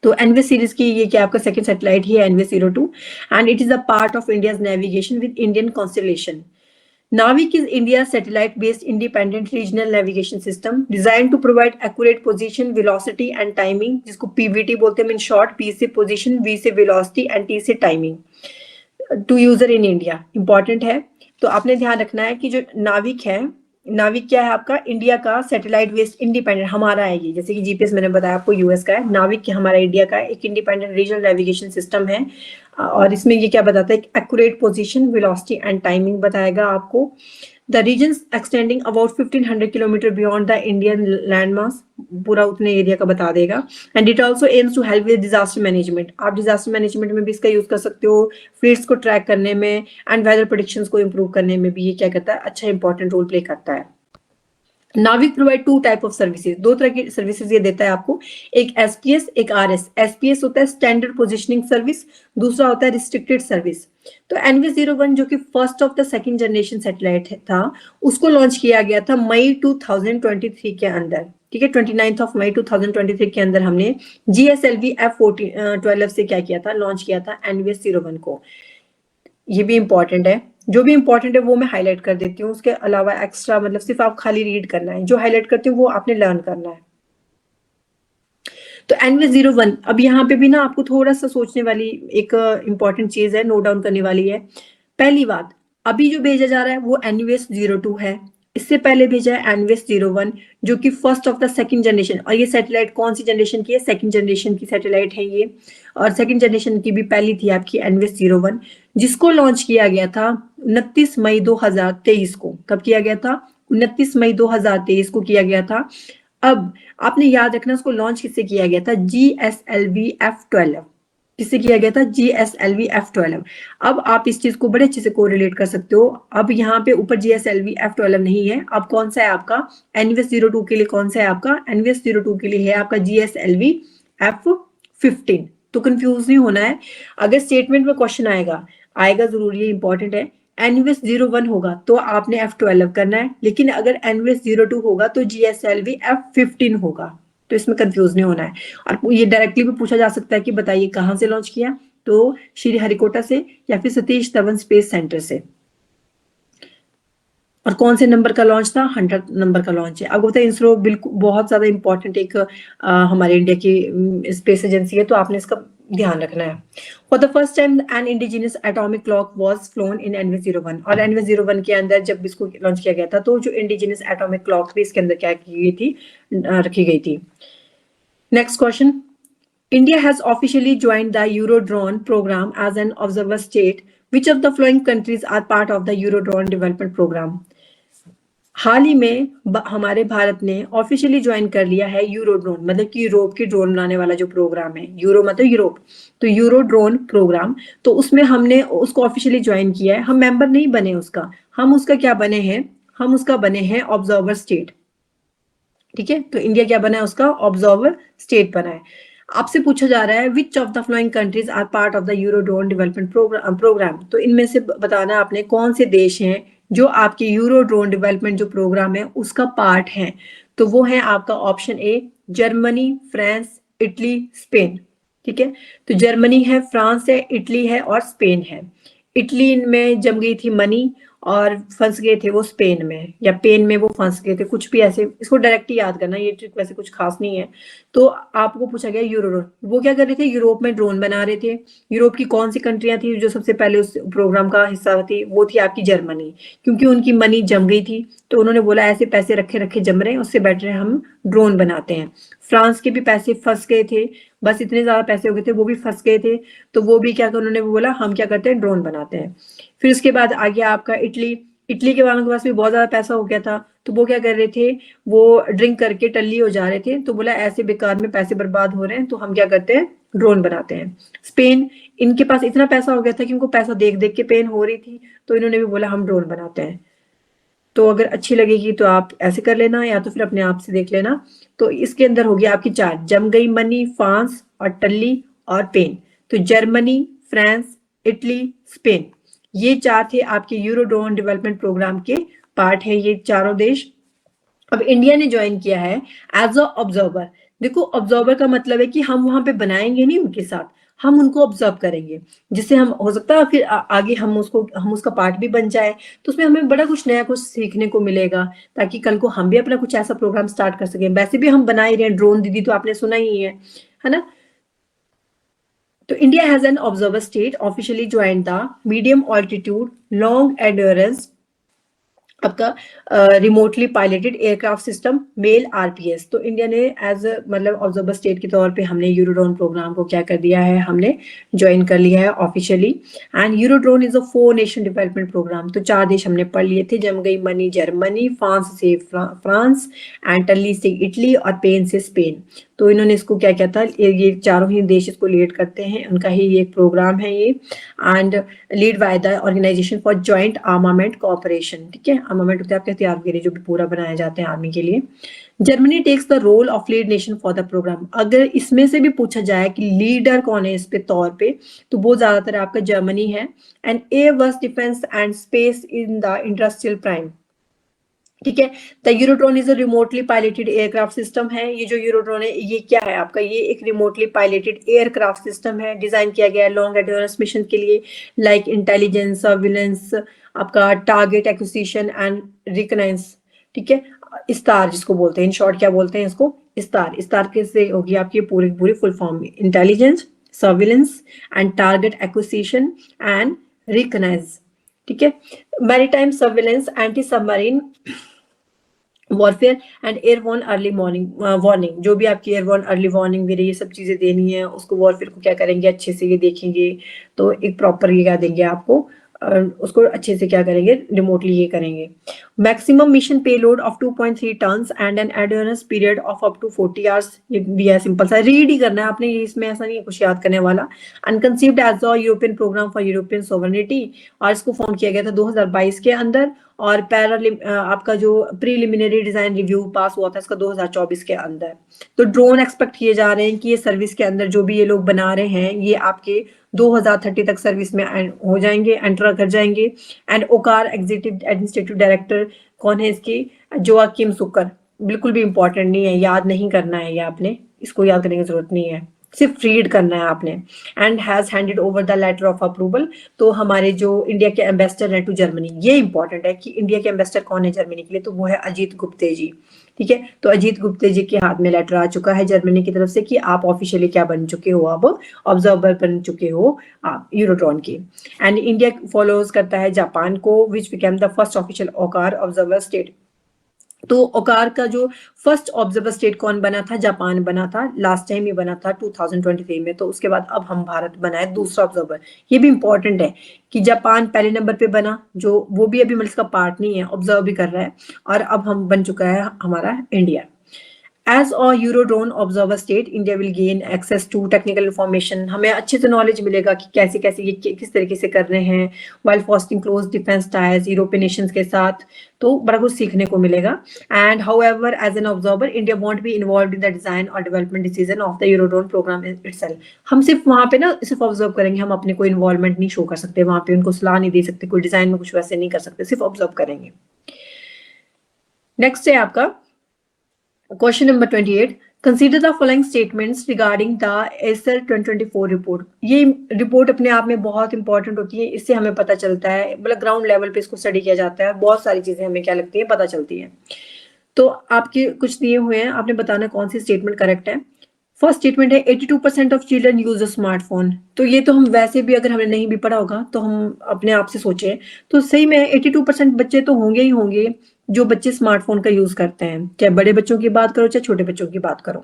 तो NVS सीरीज की ये क्या आपका सेकंड सैटेलाइट ही है NVS-02 and it is a part of India's navigation with Indian constellation. Navik is India's satellite-based independent regional navigation system designed to provide accurate position, velocity and timing, जिसको PVT बोलते हैं in short, P से position, V से velocity and T से timing to user in India। important है। तो आपने ध्यान रखना है कि जो नाविक है, नाविक क्या है आपका? इंडिया का सैटेलाइट बेस्ड इंडिपेंडेंट हमारा है ये, जैसे कि जीपीएस मैंने बताया आपको यूएस का है, नाविक हमारा इंडिया का एक इंडिपेंडेंट रीजनल नेविगेशन सिस्टम है। और इसमें ये क्या बताता है? Accurate position, velocity and timing बताएगा आपको। The regions extending about 1500 kilometre beyond the Indian land mass, पूरा उतने एरिया का बता देगा। And it also aims to help with disaster management, आप डिजास्टर मैनेजमेंट में भी इसका यूज कर सकते हो, फ्लीट्स को ट्रैक करने में एंड वेदर प्रेडिक्शंस को इंप्रूव करने में भी ये क्या करता है? अच्छा इंपॉर्टेंट रोल प्ले करता है। नाविक प्रोवाइड 2 टाइप ऑफ सर्विसेज, 2 तरह की सर्विसेज ये देता है आपको, एक एसपीएस एक आरएस। एसपीएस होता है स्टैंडर्ड पोजिशनिंग सर्विस, दूसरा होता है रिस्ट्रिक्टेड सर्विस। तो NVS-01 जो कि first of the second generation satellite था, उसको लॉन्च किया गया था मई 2023 के अंदर, ठीक है। 29 ऑफ मई 2023 के अंदर हमने GSLV F12 से क्या किया था? लॉन्च किया था NVS-01 को। ये भी इंपॉर्टेंट है, जो भी इंपॉर्टेंट है वो मैं हाईलाइट कर देती हूँ, उसके अलावा एक्स्ट्रा मतलब सिर्फ आप खाली रीड करना है, जो हाईलाइट करती हूँ वो आपने लर्न करना है। तो NVS-01 अब यहाँ पे भी ना आपको थोड़ा सा सोचने वाली एक इंपॉर्टेंट चीज है, नोट डाउन करने वाली है। पहली बात, अभी जो भेजा जा रहा है वो NVS-02 है, इससे पहले भेजा है NVS-01 जो कि first of the second generation. और ये सैटेलाइट कौन सी जनरेशन की है? सेकंड जनरेशन की सैटेलाइट है ये। और सेकंड जनरेशन की भी पहली थी आपकी NVS-01, जिसको लॉन्च किया गया था 29 मई 2023 को। कब किया गया था? 29 मई 2023 को किया गया था। अब आपने याद रखना उसको लॉन्च किससे किया गया था? GSLV F12। किससे किया गया था? GSLV F12। अब आप इस चीज को बड़े अच्छे से कोरिलेट कर सकते हो। अब यहाँ पे ऊपर GSLV F12 नहीं है, अब कौन सा है आपका? NVS-02 के लिए कौन सा है आपका? NVS-02 के लिए है आपका GSLV F15। तो कंफ्यूज नहीं होना है, अगर स्टेटमेंट में क्वेश्चन आएगा जरूर, ये इंपॉर्टेंट है। NVS-01 होगा तो आपने F12 करना है, लेकिन अगर NVS-02 होगा तो GSLV F15 होगा, तो इसमें कंफ्यूज नहीं होना है। और ये डायरेक्टली भी पूछा जा सकता है कि बताइए कहाँ से लॉन्च किया, तो श्री हरिकोटा से या फिर सतीश धवन स्पेस सेंटर से। और कौन से नंबर का लॉन्च था? 100 नंबर का लॉन्च है। आपको पता है इसरो बिल्कुल बहुत ज्यादा इंपॉर्टेंट एक हमारे इंडिया की स्पेस एजेंसी है, तो आपने इसका ध्यान रखना है। For the first time an indigenous atomic clock was flown in NVS-01। और NVS-01 के अंदर जब इसको लॉन्च किया गया था तो जो इंडिजिनियस एटॉमिक क्लॉक भी इसके अंदर क्या की गई थी? रखी गई थी। Next question, India has officially joined the Eurodrone program as an observer state. Which of the following countries are part of the Eurodrone development program? हाल ही में हमारे भारत ने ऑफिशियली ज्वाइन कर लिया है यूरोड्रोन, मतलब कि यूरोप की ड्रोन बनाने वाला जो प्रोग्राम है, यूरो मतलब यूरोप, तो यूरोड्रोन प्रोग्राम, तो उसमें हमने उसको ऑफिशियली ज्वाइन किया है। हम मेंबर नहीं बने उसका, हम उसका क्या बने हैं? हम उसका बने हैं ऑब्जर्वर स्टेट, ठीक है। तो इंडिया क्या बना है? उसका ऑब्जर्वर स्टेट बना है। आपसे पूछा जा रहा है which of the following countries are part of the Eurodrone development programme, तो इनमें से बताना आपने कौन से देश हैं जो आपके यूरोड्रोन डेवलपमेंट जो प्रोग्राम है उसका पार्ट है। तो वो है आपका option A, Germany, France, Italy, Spain, ठीक है। तो जर्मनी है, फ्रांस है, इटली है और स्पेन है। इटली में जम गई थी मनी और फंस गए थे वो स्पेन में, या पेन में वो फंस गए थे, कुछ भी ऐसे, इसको डायरेक्ट ही याद करना, ये ट्रिक वैसे कुछ खास नहीं है। तो आपको पूछा गया यूरो, वो क्या कर रहे थे? यूरोप में ड्रोन बना रहे थे। यूरोप की कौन सी कंट्रियां थी जो सबसे पहले उस प्रोग्राम का हिस्सा थी? वो थी आपकी जर्मनी, क्योंकि उनकी मनी जम गई थी तो उन्होंने बोला ऐसे पैसे रखे रखे जम रहे हैं, उससे बेटर है हम ड्रोन बनाते हैं। फ्रांस के भी पैसे फंस गए थे, बस इतने ज्यादा पैसे हो गए थे, वो भी फंस गए थे। तो वो भी क्या, उन्होंने बोला हम क्या करते हैं, ड्रोन बनाते हैं। फिर उसके बाद आ गया आपका इटली। इटली के वालों के पास भी बहुत ज्यादा पैसा हो गया था, तो वो क्या कर रहे थे, वो ड्रिंक करके टल्ली हो जा रहे थे। तो बोला ऐसे बेकार में पैसे बर्बाद हो रहे हैं, तो हम क्या करते हैं, ड्रोन बनाते हैं। स्पेन, इनके पास इतना पैसा हो गया था कि उनको पैसा देख देख के पेन हो रही थी, तो इन्होंने भी बोला हम ड्रोन बनाते हैं। तो अगर अच्छी लगेगी तो आप ऐसे कर लेना, या तो फिर अपने आप से देख लेना। तो इसके अंदर हो गया आपकी चार, जम गई मनी, फ्रांस और टल्ली और पेन। तो जर्मनी, फ्रांस, इटली, स्पेन, ये चार थे आपके यूरोड्रोन डेवलपमेंट प्रोग्राम के पार्ट है, ये चारों देश। अब इंडिया ने ज्वाइन किया है एज अ ऑब्जर्वर। देखो ऑब्जर्वर का मतलब है कि हम वहां पे बनाएंगे नहीं उनके साथ, हम उनको ऑब्जर्व करेंगे, जिससे हम हो सकता है फिर आगे हम उसका पार्ट भी बन जाए। तो उसमें हमें बड़ा कुछ नया कुछ सीखने को मिलेगा, ताकि कल को हम भी अपना कुछ ऐसा प्रोग्राम स्टार्ट कर सकें। वैसे भी हम बना ही रहे हैं, ड्रोन दीदी तो आपने सुना ही है ना। तो India has an observer state officially join the medium altitude long endurance आपका remotely piloted aircraft system male RPS. तो इंडिया ने एज मतलब ऑब्जर्वर स्टेट के तौर पे हमने यूरोड्रोन प्रोग्राम को क्या कर दिया है, हमने ज्वाइन कर लिया है officially. And Eurodrone is a 4 nation development programme. तो 4 देश हमने पढ़ लिए थे, जम गई मनी जर्मनी, फ्रांस से फ्रांस, एंड टल्ली से इटली और पेन से स्पेन। तो इन्होंने इसको क्या किया था, ये चारों ही देश इसको लीड करते हैं, उनका ही एक प्रोग्राम है ये। And lead by the organisation for joint armament cooperation. ठीक है, आर्मामेंट होते हैं आपके हथियार के लिए जो भी पूरा बनाए जाते हैं आर्मी के लिए। Germany takes the role of lead nation for the programme. अगर इसमें से भी पूछा जाए कि लीडर कौन है इस पे तौर पे, तो वो ज्यादातर आपका जर्मनी है। And Airbus defence and space in the industrial prime. ठीक है, the Eurodrone is a remotely piloted aircraft system है। ये जो यूरोड्रोन है ये क्या है आपका, ये एक रिमोटली पायलटेड एयरक्राफ्ट सिस्टम है, डिजाइन किया गया है लॉन्ग एंड्योरेंस मिशन के लिए, लाइक इंटेलिजेंस, सर्विलेंस, आपका टारगेट एक्विजिशन एंड रिकनेंस। ठीक है, इस्तार जिसको बोलते हैं, इन शॉर्ट क्या बोलते हैं इसको, इस्तार। इस्तार कैसे होगी आपकी पूरी पूरी फुल फॉर्म में, intelligence, surveillance and target acquisition and reconnaissance. ठीक है, maritime surveillance, anti submarine warfare and airborne early morning warning. जो भी आपकी एयरबोर्न अर्ली वार्निंग वगैरह ये सब चीजें देनी है, उसको वॉरफेयर को क्या करेंगे, अच्छे से ये देखेंगे। तो एक प्रॉपर ये क्या देंगे आपको, उसको अच्छे से क्या करेंगे, रिमोटली ये करेंगे। Maximum mission payload of 2.3 tons and an endurance period of up to 40 hours. ये भी है, सिंपल सा रीड ही करना है आपने, ये इसमें ऐसा नहीं है कुछ याद करने वाला। Unconceived as a European programme for European sovereignty, और इसको फॉर्म किया गया था 2022 के अंदर। और आपका जो प्रीलिमिनरी डिजाइन रिव्यू पास हुआ था इसका 2024 के अंदर। तो ड्रोन एक्सपेक्ट किए जा रहे हैं कि ये सर्विस के अंदर जो भी ये लोग बना रहे हैं, ये आपके 2030 तक सर्विस में हो जाएंगे, एंटर कर जाएंगे। And Omkar executive administrative director कौन है इसकी, जोआकिम सुकर। बिल्कुल भी इंपॉर्टेंट नहीं है, याद नहीं करना है ये आपने, इसको याद करने की जरूरत नहीं है, सिर्फ रीड करना है आपने। And has handed over the letter of approval. तो हमारे जो इंडिया के एम्बेसडर हैं टू जर्मनी, ये इंपॉर्टेंट है कि इंडिया के एम्बेसडर कौन है जर्मनी के लिए, तो वो है अजीत गुप्ते जी। ठीक है, तो अजीत गुप्ते जी के हाथ में लेटर आ चुका है जर्मनी की तरफ से कि आप ऑफिशियली क्या बन चुके हो, अब ऑब्जर्वर बन चुके हो आप यूरोड्रोन की। एंड इंडिया फॉलोज करता है जापान को, which became the first official Omkar observer state. तो ओकार का जो फर्स्ट ऑब्जर्वर स्टेट कौन बना था, जापान बना था, लास्ट टाइम ये बना था 2023 में। तो उसके बाद अब हम भारत बना है दूसरा ऑब्जर्वर। ये भी इंपॉर्टेंट है कि जापान पहले नंबर पे बना, जो वो भी अभी मतलब इसका पार्ट नहीं है, ऑब्जर्व भी कर रहा है। और अब हम बन चुका है हमारा India. As a Eurodrone observer state, India will gain access to technical information. हमें अच्छे से नॉलेज मिलेगा कि कैसे कैसे ये किस तरीके से कर रहे हैं, while fostering close defense ties European Nations के साथ। तो बड़ा कुछ सीखने को मिलेगा। And however, as an observer, India won't be involved in the design or development decision of the Eurodrone program itself. हम सिर्फ वहाँ पे ना सिर्फ ऑब्जर्व करेंगे, हम अपने कोई इन्वॉल्वमेंट नहीं शो कर सकते वहाँ पे, उनको सलाह नहीं दे सकते, कोई डिजाइन में कुछ वैसे नहीं कर सकते, सिर्फ ऑब्जर्व करेंगे। नेक्स्ट है आपका question number 28। Consider the following statements regarding the SL 2024 report. ये रिपोर्ट अपने आप में बहुत इंपॉर्टेंट होती है, इससे हमें पता चलता है, मतलब ग्राउंड लेवल पे इसको स्टडी किया जाता है, बहुत सारी चीजें हमें क्या लगती है पता चलती है। तो आपके कुछ दिए हुए हैं, आपने बताना कौन सी स्टेटमेंट करेक्ट है। फर्स्ट स्टेटमेंट है 82% of children use a smartphone. तो ये तो हम वैसे भी अगर हमने नहीं भी पढ़ा होगा तो हम अपने आप से सोचे तो सही में 82% बच्चे तो होंगे ही होंगे जो बच्चे स्मार्टफोन का यूज करते हैं, चाहे बड़े बच्चों की बात करो चाहे छोटे बच्चों की बात करो।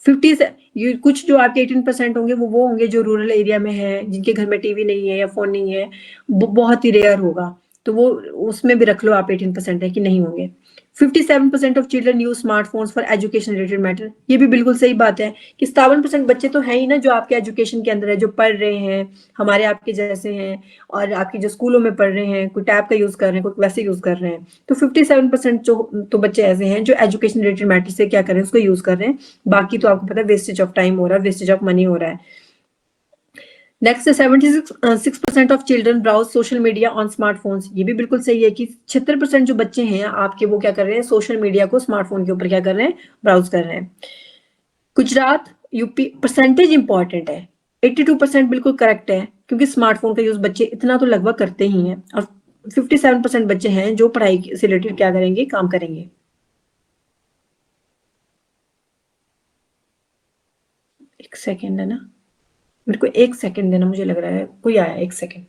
50 से कुछ जो आपके 18% होंगे वो होंगे जो रूरल एरिया में है, जिनके घर में टीवी नहीं है या फोन नहीं है, बहुत ही रेयर होगा, तो वो उसमें भी रख लो आप 18% है कि नहीं होंगे। 57% of children use smartphones for education related matter, ये भी बिल्कुल सही बात है कि 57% बच्चे तो है ही ना जो आपके एजुकेशन के अंदर है, जो पढ़ रहे हैं, हमारे आपके जैसे हैं, और आपके जो स्कूलों में पढ़ रहे हैं, कोई टैब का यूज कर रहे हैं, कोई वैसे यूज कर रहे हैं। तो 57% जो तो बच्चे ऐसे हैं जो एजुकेशन रिलेटेड मैटर से क्या कर रहे हैं, उसको यूज कर रहे हैं। बाकी तो आपको पता है वेस्टेज ऑफ टाइम हो रहा है, वेस्टेज ऑफ मनी हो रहा है। Next 76% of children browse social media on smartphones, ये भी बिल्कुल सही है कि 76% जो बच्चे हैं आपके वो क्या कर रहे हैं, सोशल मीडिया को स्मार्टफोन के ऊपर क्या कर रहे हैं, ब्राउज कर रहे हैं। गुजरात, यूपी, परसेंटेज इंपॉर्टेंट है। 82% बिल्कुल करेक्ट है क्योंकि स्मार्टफोन का यूज बच्चे इतना तो लगभग करते ही हैं, और 57% बच्चे हैं जो पढ़ाई से रिलेटेड क्या करेंगे, काम करेंगे। एक सेकेंड है ना, मेरे को एक सेकेंड देना, मुझे लग रहा है कोई आया, एक सेकेंड।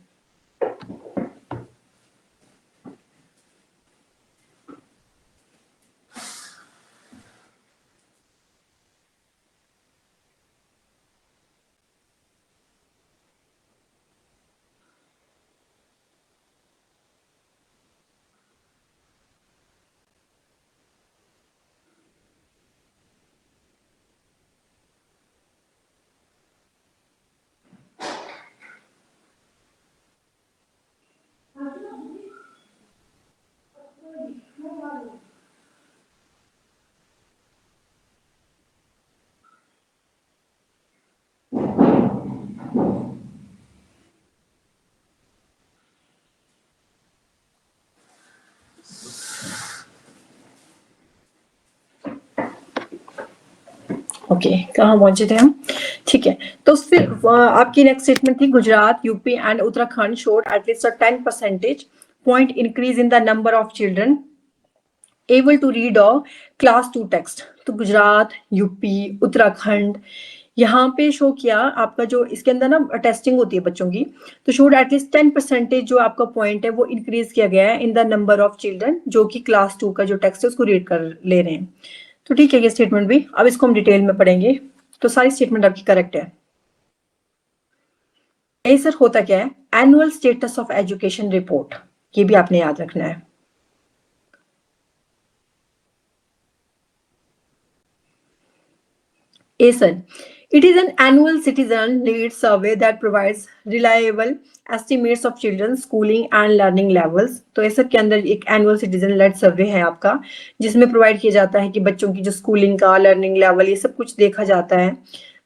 ओके, कहाँ पहुंचे थे हम? ठीक है, तो फिर आपकी नेक्स्ट स्टेटमेंट थी Gujarat, UP and Uttarakhand showed at least 10% point increase in the number of children able to read or class 2 text। तो गुजरात, यूपी, उत्तराखंड, यहाँ पे शो किया आपका जो इसके अंदर ना टेस्टिंग होती है बच्चों की, तो शोड एटलीस्ट 10% जो आपका पॉइंट है वो इंक्रीज किया गया है in the number of children जो कि क्लास 2 का जो टेक्स्ट है उसको रीड कर ले रहे हैं। तो ठीक है ये स्टेटमेंट भी, अब इसको हम डिटेल में पढ़ेंगे। तो सारी स्टेटमेंट आपकी करेक्ट है। ए सर होता क्या है, annual status of education report, ये भी आपने याद रखना है। A sir, it is an annual citizen needs survey that provides reliable estimates of children's schooling and learning levels। तो ऐसा के अंदर एक एनुअल सिटीजन लेड सर्वे है आपका, जिसमें प्रोवाइड किया जाता है कि बच्चों की जो स्कूलिंग का, लर्निंग लेवल, ये सब कुछ देखा जाता है।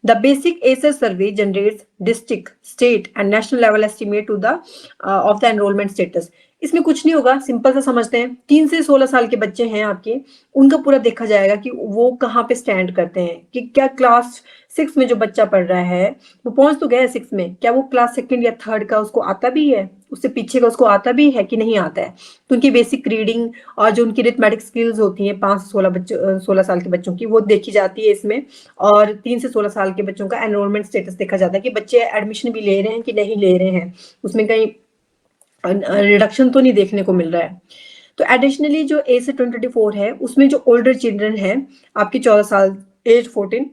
The basic ACER survey generates district, state and national level estimate to the of the enrollment status। इसमें कुछ नहीं होगा, सिंपल सा समझते हैं। 3 से 16 साल के बच्चे हैं आपके, उनका पूरा देखा जाएगा कि वो कहाँ पे स्टैंड करते हैं, कि क्या क्लास 6 में जो बच्चा पढ़ रहा है वो पहुंच तो गया है 6 में, क्या वो क्लास 2 या 3 का उसको आता भी है, उससे पीछे का उसको आता भी है कि नहीं आता है। तो उनकी बेसिक रीडिंग और जो उनकी रिथमेटिक स्किल्स होती हैं 5 से 16 साल के बच्चों की, वो देखी जाती है इसमें। और 3 से 16 साल के बच्चों का एनरोलमेंट स्टेटस देखा जाता है कि बच्चे एडमिशन भी ले रहे हैं कि नहीं ले रहे हैं, उसमें कहीं रिडक्शन तो नहीं देखने को मिल रहा है। तो एडिशनली जो ए से 24 है उसमें जो ओल्डर चिल्ड्रन है आपके 14 साल, एज 14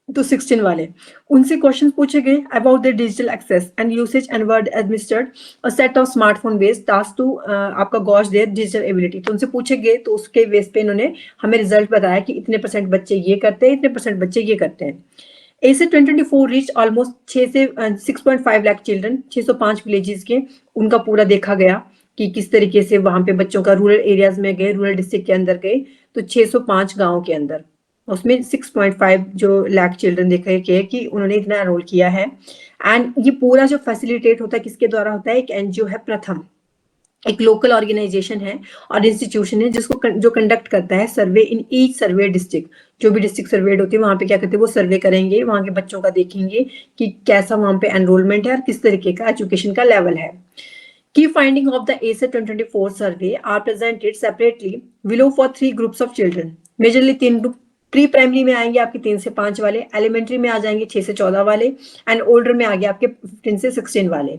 तो 16 वाले, उनसे क्वेश्चन पूछे गए about the digital access and usage and were administered a set of smartphone based task to आपका गॉज देयर डिजिटल एबिलिटी। तो उनसे पूछे गए, तो उसके बेस पे इन्होंने हमें रिजल्ट बताया कि इतने % बच्चे ये करते हैं, इतने % बच्चे ये करते हैं। ए से 2024 रीच ऑलमोस्ट 6 से 6.5 लाख चिल्ड्रन, 605 विलेजेस के, उनका पूरा देखा गया कि किस तरीके से वहां पे बच्चों का रूरल एरियाज में गए, रूरल डिस्ट्रिक्ट के अंदर गए, तो 605 गाँव के अंदर, उसमें 6.5 जो लाख चिल्ड्रन देखे गए कि उन्होंने इतना एनरोल किया है। एंड ये पूरा जो फैसिलिटेट होता है किसके द्वारा होता है, एक एनजीओ है प्रथम, एक लोकल ऑर्गेनाइजेशन है और इंस्टीट्यूशन है जिसको जो कंडक्ट करता है सर्वे इन ईच सर्वे डिस्ट्रिक्ट। जो भी डिस्ट्रिक्ट सर्वेड होती है वहां पे क्या करते हैं, वो सर्वे करेंगे, वहां के बच्चों का देखेंगे कि कैसा वहां पे एनरोलमेंट है और किस तरीके का एजुकेशन का लेवल है। Key finding of the ACER 2024 survey are presented separately below for 3 groups of children। Majorly 3 group, pre primary में आएंगे आपके 3 से 5 वाले, एलिमेंट्री में आ जाएंगे 6 से 14 वाले, एंड ओल्डर में आ गए आपके 15 से 16 वाले।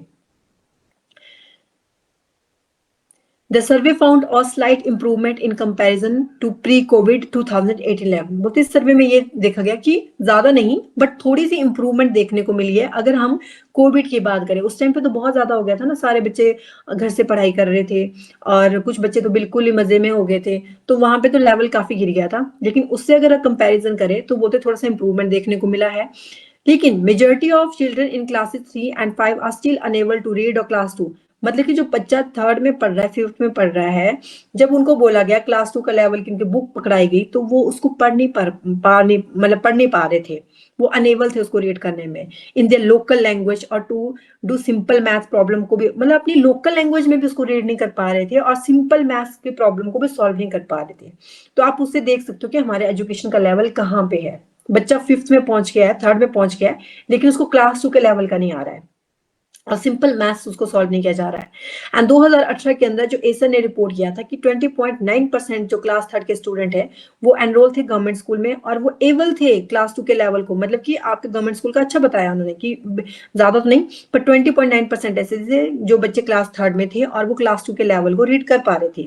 The survey found a slight improvement in comparison to pre COVID 2018-11। बोलते इस सर्वे में ये देखा गया कि ज्यादा नहीं बट थोड़ी सी इंप्रूवमेंट देखने को मिली है अगर हम कोविड की बात करें। उस टाइम पे तो बहुत ज्यादा हो गया था ना, सारे बच्चे घर से पढ़ाई कर रहे थे और कुछ बच्चे तो बिल्कुल ही मजे में हो गए थे, तो वहां पे तो लेवल काफी गिर गया था। लेकिन उससे अगर कंपेरिजन करें तो बोलते थोड़ा सा इंप्रूवमेंट देखने को मिला है। लेकिन majority of children in classes 3 and 5 are still unable to read और क्लास 2। मतलब कि जो बच्चा थर्ड में पढ़ रहा है, फिफ्थ में पढ़ रहा है, जब उनको बोला गया क्लास 2 का लेवल की उनकी बुक पकड़ाई गई तो वो उसको पढ़ नहीं पा रहे थे, वो अनेबल थे उसको रीड करने में इन देयर लोकल लैंग्वेज और to do simple math problem को भी, मतलब अपनी लोकल लैंग्वेज में भी उसको रीड नहीं कर पा रहे थे और सिंपल मैथ्स के प्रॉब्लम को भी सॉल्व नहीं कर पा रहे थे। तो आप उससे देख सकते हो कि हमारे एजुकेशन का लेवल कहाँ पे है। बच्चा फिफ्थ में पहुंच गया है, थर्ड में पहुंच गया है, लेकिन उसको क्लास 2 के लेवल का नहीं आ रहा है और सिंपल मैथ्स उसको सॉल्व नहीं किया जा रहा है। एंड 2018 के अंदर जो एसर ने रिपोर्ट किया था कि 20.9% जो क्लास थर्ड के स्टूडेंट है वो एनरोल थे गवर्नमेंट स्कूल में और वो एबल थे क्लास 2 के लेवल को, मतलब कि आपके गवर्नमेंट स्कूल का अच्छा बताया उन्होंने कि ज्यादा तो नहीं पर 20.9% ऐसे थे जो बच्चे क्लास थर्ड में थे और वो क्लास 2 के लेवल को रीड कर पा रहे थे।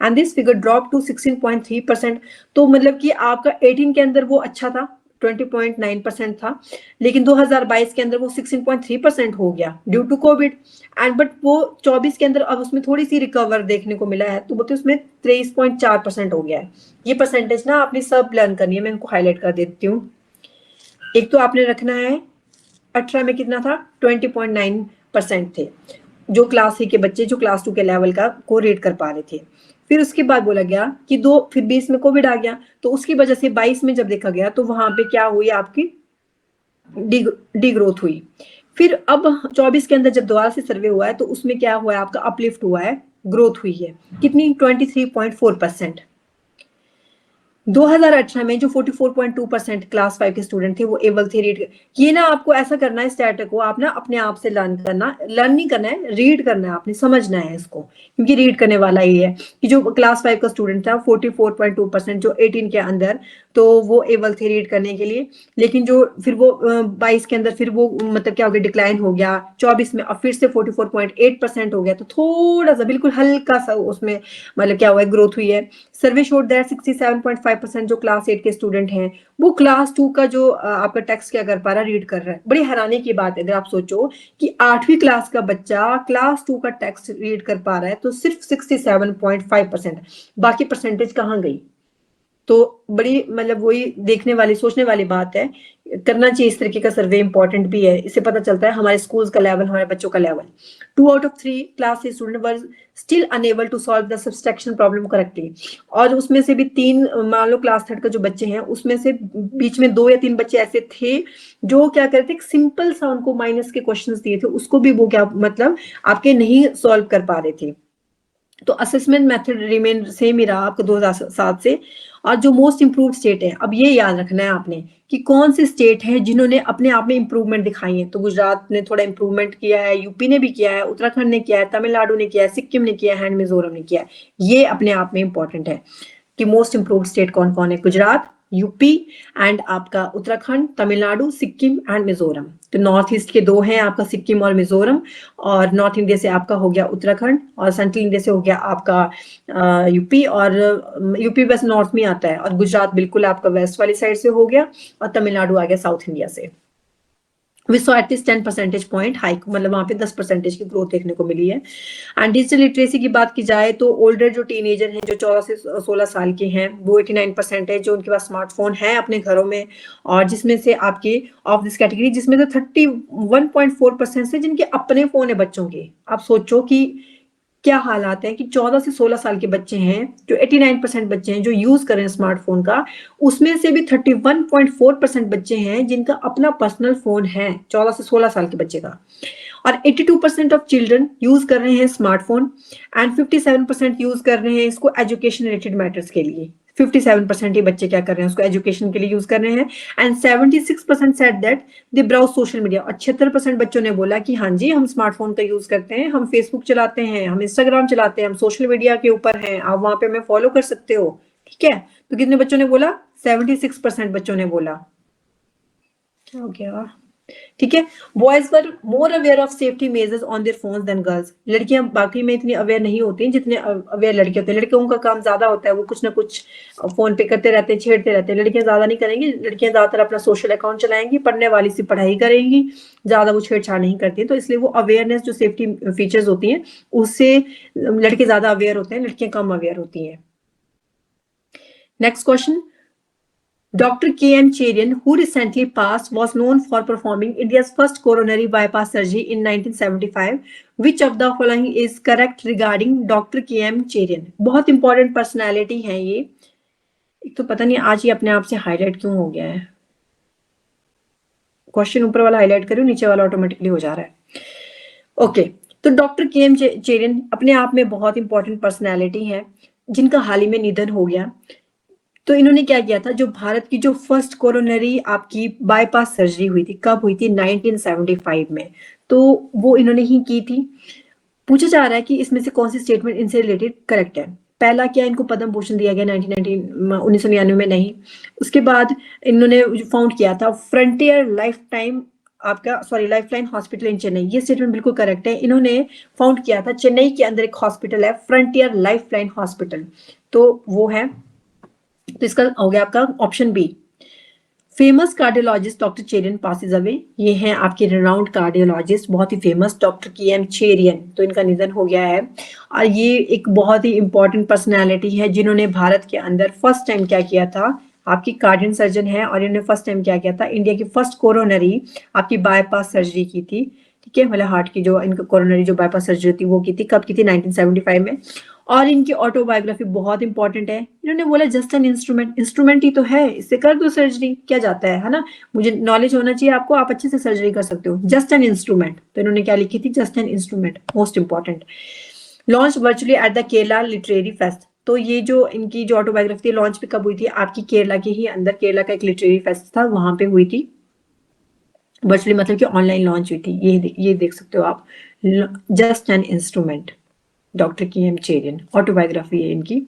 And this figure drop to 16.3%। तो मतलब कि आपका 18 के अंदर वो अच्छा था, 20.9% था, लेकिन 2022 के अंदर वो 16.3% हो गया due to COVID. And but वो 24 के अंदर अब उसमें थोड़ी सी रिकवर देखने को मिला है, तो बोलते उसमें 23.4% हो गया है। ये परसेंटेज ना आपने सब लर्न करनी है, मैं इनको हाईलाइट कर देती हूँ। एक तो आपने रखना है 18 में कितना था, 20.9% थे जो क्लास 3 के बच्चे जो क्लास 2 के लेवल का को रीड कर पा रहे थे। फिर उसके बाद बोला गया कि फिर 20 में कोविड आ गया, तो उसकी वजह से 22 में जब देखा गया तो वहां पे क्या हुई, आपकी डी ग्रोथ हुई। फिर अब 24 के अंदर जब दोबारा से सर्वे हुआ है तो उसमें क्या हुआ है, आपका अपलिफ्ट हुआ है, ग्रोथ हुई है कितनी, 23.4%। 2018 में जो 44.2% क्लास 5 के स्टूडेंट थे वो एबल थे रीड। ये ना आपको ऐसा करना है स्टैट को आप ना अपने आप से लर्न नहीं करना है, रीड करना है, आपने समझना है इसको, क्योंकि रीड करने वाला ही है कि जो क्लास 5 का स्टूडेंट था 44.2% जो 18 के अंदर, तो वो एबल थे रीड करने के लिए। लेकिन जो फिर वो 22 के अंदर फिर वो मतलब क्या हो गया, डिक्लाइन हो गया। 24 में अब फिर से 44.8% हो गया, तो थोड़ा सा बिल्कुल हल्का सा उसमें मतलब क्या हुआ है, ग्रोथ हुई है। सर्वे शोड दैट 67.5% जो क्लास 8 के स्टूडेंट हैं वो क्लास 2 का जो आपका टेक्स्ट क्या कर पा रहा है, रीड कर रहा है। बड़ी हैरानी की बात है अगर आप सोचो कि 8वीं क्लास का बच्चा क्लास 2 का टेक्स्ट रीड कर पा रहा है तो सिर्फ 67.5%, बाकी परसेंटेज कहाँ गई। तो बड़ी मतलब वही देखने वाली सोचने वाली बात है, करना चाहिए इस तरीके का सर्वे, इंपॉर्टेंट भी है, इससे पता चलता है हमारे स्कूल्स का लेवल, हमारे बच्चों का level. 2 out of 3 class student were still unable to solve the subtraction problem correctly. और उसमें से भी 3 मान लो क्लास थर्ड का जो बच्चे हैं उसमें से बीच में 2 या 3 बच्चे ऐसे थे जो क्या करते, सिंपल सा उनको माइनस के क्वेश्चन दिए थे उसको भी वो क्या मतलब आपके नहीं सॉल्व कर पा रहे थे। तो असेसमेंट मेथड रिमेन सेम ही रहा आपका 2007 से। और जो मोस्ट इंप्रूव्ड स्टेट है, अब ये याद रखना है आपने कि कौन से स्टेट है जिन्होंने अपने आप में इंप्रूवमेंट दिखाई है। तो गुजरात ने थोड़ा इंप्रूवमेंट किया है, यूपी ने भी किया है, उत्तराखंड ने किया है, तमिलनाडु ने किया है, सिक्किम ने किया है एंड मिजोरम ने किया है। ये अपने आप में इंपॉर्टेंट है कि मोस्ट इंप्रूव्ड स्टेट कौन कौन है, गुजरात, यूपी एंड आपका उत्तराखंड, तमिलनाडु, सिक्किम एंड मिजोरम। तो नॉर्थ ईस्ट के 2 हैं आपका सिक्किम और मिजोरम, और नॉर्थ इंडिया से आपका हो गया उत्तराखंड, और सेंट्रल इंडिया से हो गया आपका यूपी, और यूपी बस नॉर्थ में आता है, और गुजरात बिल्कुल आपका वेस्ट वाली साइड से हो गया, और तमिलनाडु आ गया साउथ इंडिया से। We saw at least 10 percentage point hike, मतलब वहां पे 10% की ग्रोथ देखने को मिली है। एंड डिजिटल लिटरेसी की बात की जाए तो ओल्डर जो टीनेजर हैं जो 14 से 16 साल के हैं वो 89% है जो उनके पास स्मार्टफोन है अपने घरों में, और जिसमें से आपके ऑफ दिस कैटेगरी जिसमें तो 31.4% से जिनके अपने फोन है बच्चों के। आप सोचो कि क्या हालात है कि 14 से 16 साल के बच्चे हैं जो 89% बच्चे हैं जो यूज कर रहे हैं स्मार्टफोन का, उसमें से भी 31.4% बच्चे हैं जिनका अपना पर्सनल फोन है 14 से 16 साल के बच्चे का। और 82% ऑफ चिल्ड्रन यूज कर रहे हैं स्मार्टफोन, एंड 57% यूज कर रहे हैं इसको एजुकेशन रिलेटेड मैटर्स के लिए। 57% ही बच्चे क्या कर रहे हैं उसको एजुकेशन के लिए यूज कर रहे हैं, and 76% said that they browse social media. और 76% बच्चों ने बोला कि हाँ जी हम स्मार्टफोन का यूज करते हैं, हम फेसबुक चलाते हैं, हम इंस्टाग्राम चलाते हैं, हम सोशल मीडिया के ऊपर हैं, आप वहां पे हमें फॉलो कर सकते हो। ठीक है, तो कितने बच्चों ने बोला, 76% बच्चों ने बोला। क्या हो गया, ठीक है। Boys were more aware of safety measures on their phones than girls. लड़कियां बाकी में इतनी अवेयर नहीं होती हैं जितने अवेयर लड़के होते हैं। लड़कियों का काम ज्यादा होता है, वो कुछ ना कुछ फोन पे करते रहते हैं, छेड़ते रहते हैं। लड़कियां ज्यादा नहीं करेंगी, लड़कियां ज्यादातर अपना सोशल अकाउंट चलाएंगी, पढ़ने वाली सी पढ़ाई करेंगी, ज्यादा वो छेड़छाड़ नहीं करती। तो इसलिए वो अवेयरनेस जो सेफ्टी फीचर्स होती हैं उससे लड़के ज्यादा अवेयर होते हैं, लड़कियां कम अवेयर होती हैं। Next question, Dr. K.M. Cherian, who recently passed, was known for performing India's first coronary bypass surgery in 1975. Which of the following is correct regarding Dr. K.M. Cherian? बहुत इंपॉर्टेंट पर्सनैलिटी है ये। एक तो पता नहीं आज ये अपने आप से हाईलाइट क्यों हो गया है। क्वेश्चन ऊपर वाला हाईलाइट करूं, नीचे वाला ऑटोमेटिकली हो जा रहा है। ओके, तो डॉक्टर के.एम. चेरियन अपने आप में बहुत इंपॉर्टेंट पर्सनैलिटी है जिनका हाल ही में निधन हो गया। तो इन्होंने क्या किया था, जो भारत की जो फर्स्ट कोरोनरी आपकी बाईपास सर्जरी हुई थी, कब हुई थी? 1975 में। तो वो इन्होंने ही की थी। पूछा जा रहा है कि इसमें से कौन सी स्टेटमेंट इनसे रिलेटेड करेक्ट है। पहला, क्या इनको पद्म भूषण दिया गया 1999 में? नहीं। उसके बाद इन्होंने फाउंड किया था frontier life line hospital in Chennai. ये स्टेटमेंट बिल्कुल करेक्ट है। इन्होंने फाउंड किया था चेन्नई के अंदर एक हॉस्पिटल है, फ्रंटियर लाइफ लाइन हॉस्पिटल, तो वो है। तो इसका हो गया आपका option B. Famous cardiologist doctor Cherian passes away. ये हैं आपके रिनाउंड कार्डियोलॉजिस्ट, बहुत ही फेमस, डॉक्टर के.एम. चेरियन। तो इनका निधन हो गया है। और ये एक बहुत ही इंपॉर्टेंट पर्सनैलिटी है जिन्होंने भारत के अंदर फर्स्ट टाइम क्या किया था, आपकी कार्डियन सर्जन है, और इन्होंने फर्स्ट टाइम क्या किया था, इंडिया की फर्स्ट कोरोनरी आपकी बाईपास सर्जरी की थी। ठीक है, मतलब हार्ट की जो इनका कोरोनरी जो बाईपास सर्जरी थी वो की थी, कब की थी? 1975 में। और इनकी ऑटोबायोग्राफी बहुत इंपॉर्टेंट है। इन्होंने बोला जस्ट एन इंस्ट्रूमेंट ही तो है, इससे कर दो सर्जरी, क्या जाता है ना। मुझे नॉलेज होना चाहिए आपको, आप अच्छे से सर्जरी कर सकते हो, जस्ट एन इंस्ट्रूमेंट। तो इन्होंने क्या लिखी थी? Just an instrument, most important. Launch virtually at the Kerala literary fest. तो ये जो इनकी जो ऑटोबायोग्राफी थी लॉन्च पे कब हुई थी? आपकी केरला के ही अंदर, केरला का एक लिटरेरी फेस्ट था, वहां पे हुई थी। वर्चुअली मतलब कि ऑनलाइन लॉन्च हुई थी। ये देख सकते हो आप, just an instrument, doctor K M. Cherian, autobiography है इनकी।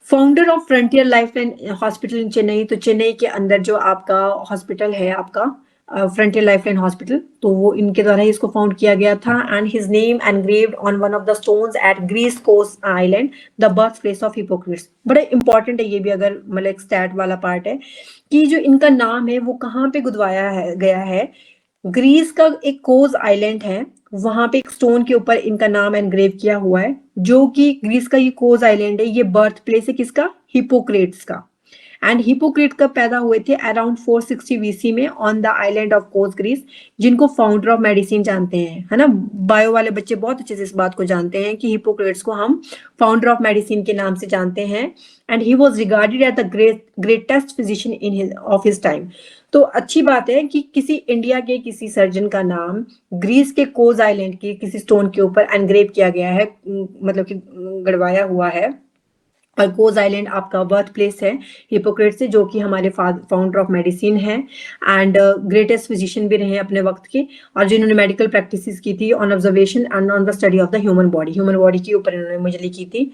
Founder of frontier lifeline hospital in Chennai. तो चेन्नई के अंदर जो आपका हॉस्पिटल है आपका फ्रंटियर लाइफलाइन हॉस्पिटल, तो वो इनके द्वारा ही इसको फाउंड किया गया था। And his name engraved on one of the stones at Greece coast island, the birth place of Hippocrates. बड़ा इंपॉर्टेंट है ये भी, अगर मतलब एक स्टैट वाला पार्ट है कि जो इनका नाम है वो कहाँ पे गुदवाया गया है। ग्रीस का एक कोज आइलैंड है, वहां पे एक स्टोन के ऊपर इनका नाम एनग्रेव किया हुआ है, जो कि ग्रीस का ये कोज आइलैंड है, ये बर्थ प्लेस है किसका? हिपोक्रेट्स का। एंड हिपोक्रेट कब पैदा हुए थे? अराउंड 460 बीसी में on the island of Kos, Greece, जिनको फाउंडर ऑफ मेडिसिन जानते हैं, है ना। बायो वाले बच्चे बहुत अच्छे से इस बात को जानते हैं कि हिपोक्रेट्स को हम फाउंडर ऑफ मेडिसिन के नाम से जानते हैं। And he was regarded as the greatest physician in of his time. तो अच्छी बात है कि किसी इंडिया के किसी सर्जन का नाम ग्रीस के कोज आइलैंड के किसी स्टोन के ऊपर एनग्रेव किया गया है, मतलब कि गड़वाया हुआ है। और कोज आइलैंड आपका बर्थ प्लेस है हिपोक्रेट से, जो कि हमारे फाउंडर ऑफ मेडिसिन है एंड ग्रेटेस्ट फिजिशियन भी रहे अपने वक्त के, और जिन्होंने मेडिकल प्रैक्टिसेस की थी on observation and on the study of the human body के ऊपर इन्होंने मुझे लिखी थी।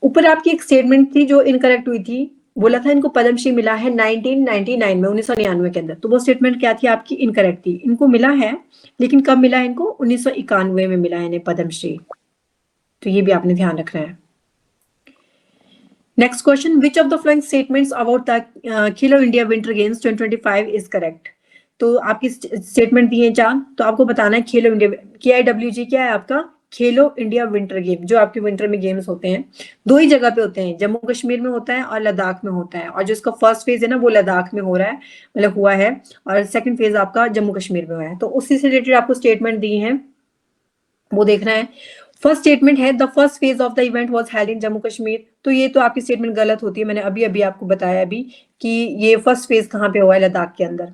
ऊपर आपकी एक स्टेटमेंट थी जो इनकरेक्ट हुई थी, बोला था इनको पद्मश्री मिला है 1999 में, 1999 के अंदर। तो वो स्टेटमेंट क्या थी आपकी? इनकरेक्ट थी। इनको मिला है, लेकिन कब मिला है इनको? 1991 में मिला है इन्हें पद्मश्री। तो ये भी आपने ध्यान रखना है। Next question, which of the following statements about the Khelo India winter games 2025 is correct? तो आपकी स्टेटमेंट दी है 4, तो आपको बताना है खेलो इंडिया, KIWG क्या है आपका? खेलो इंडिया विंटर गेम, जो आपके विंटर में गेम्स होते हैं, 2 ही जगह पे होते हैं, जम्मू कश्मीर में होता है और लद्दाख में होता है। और जो इसका फर्स्ट फेज है ना वो लद्दाख में हो रहा है, मतलब हुआ है, और सेकंड फेज आपका जम्मू कश्मीर में हुआ है। तो उसी से रिलेटेड आपको स्टेटमेंट दी है, वो देखना है। फर्स्ट स्टेटमेंट है the first phase of the event was held in Jammu Kashmir. तो ये तो आपकी स्टेटमेंट गलत होती है, मैंने अभी आपको बताया अभी कि ये फर्स्ट फेज कहाँ पे हुआ है? लद्दाख के अंदर।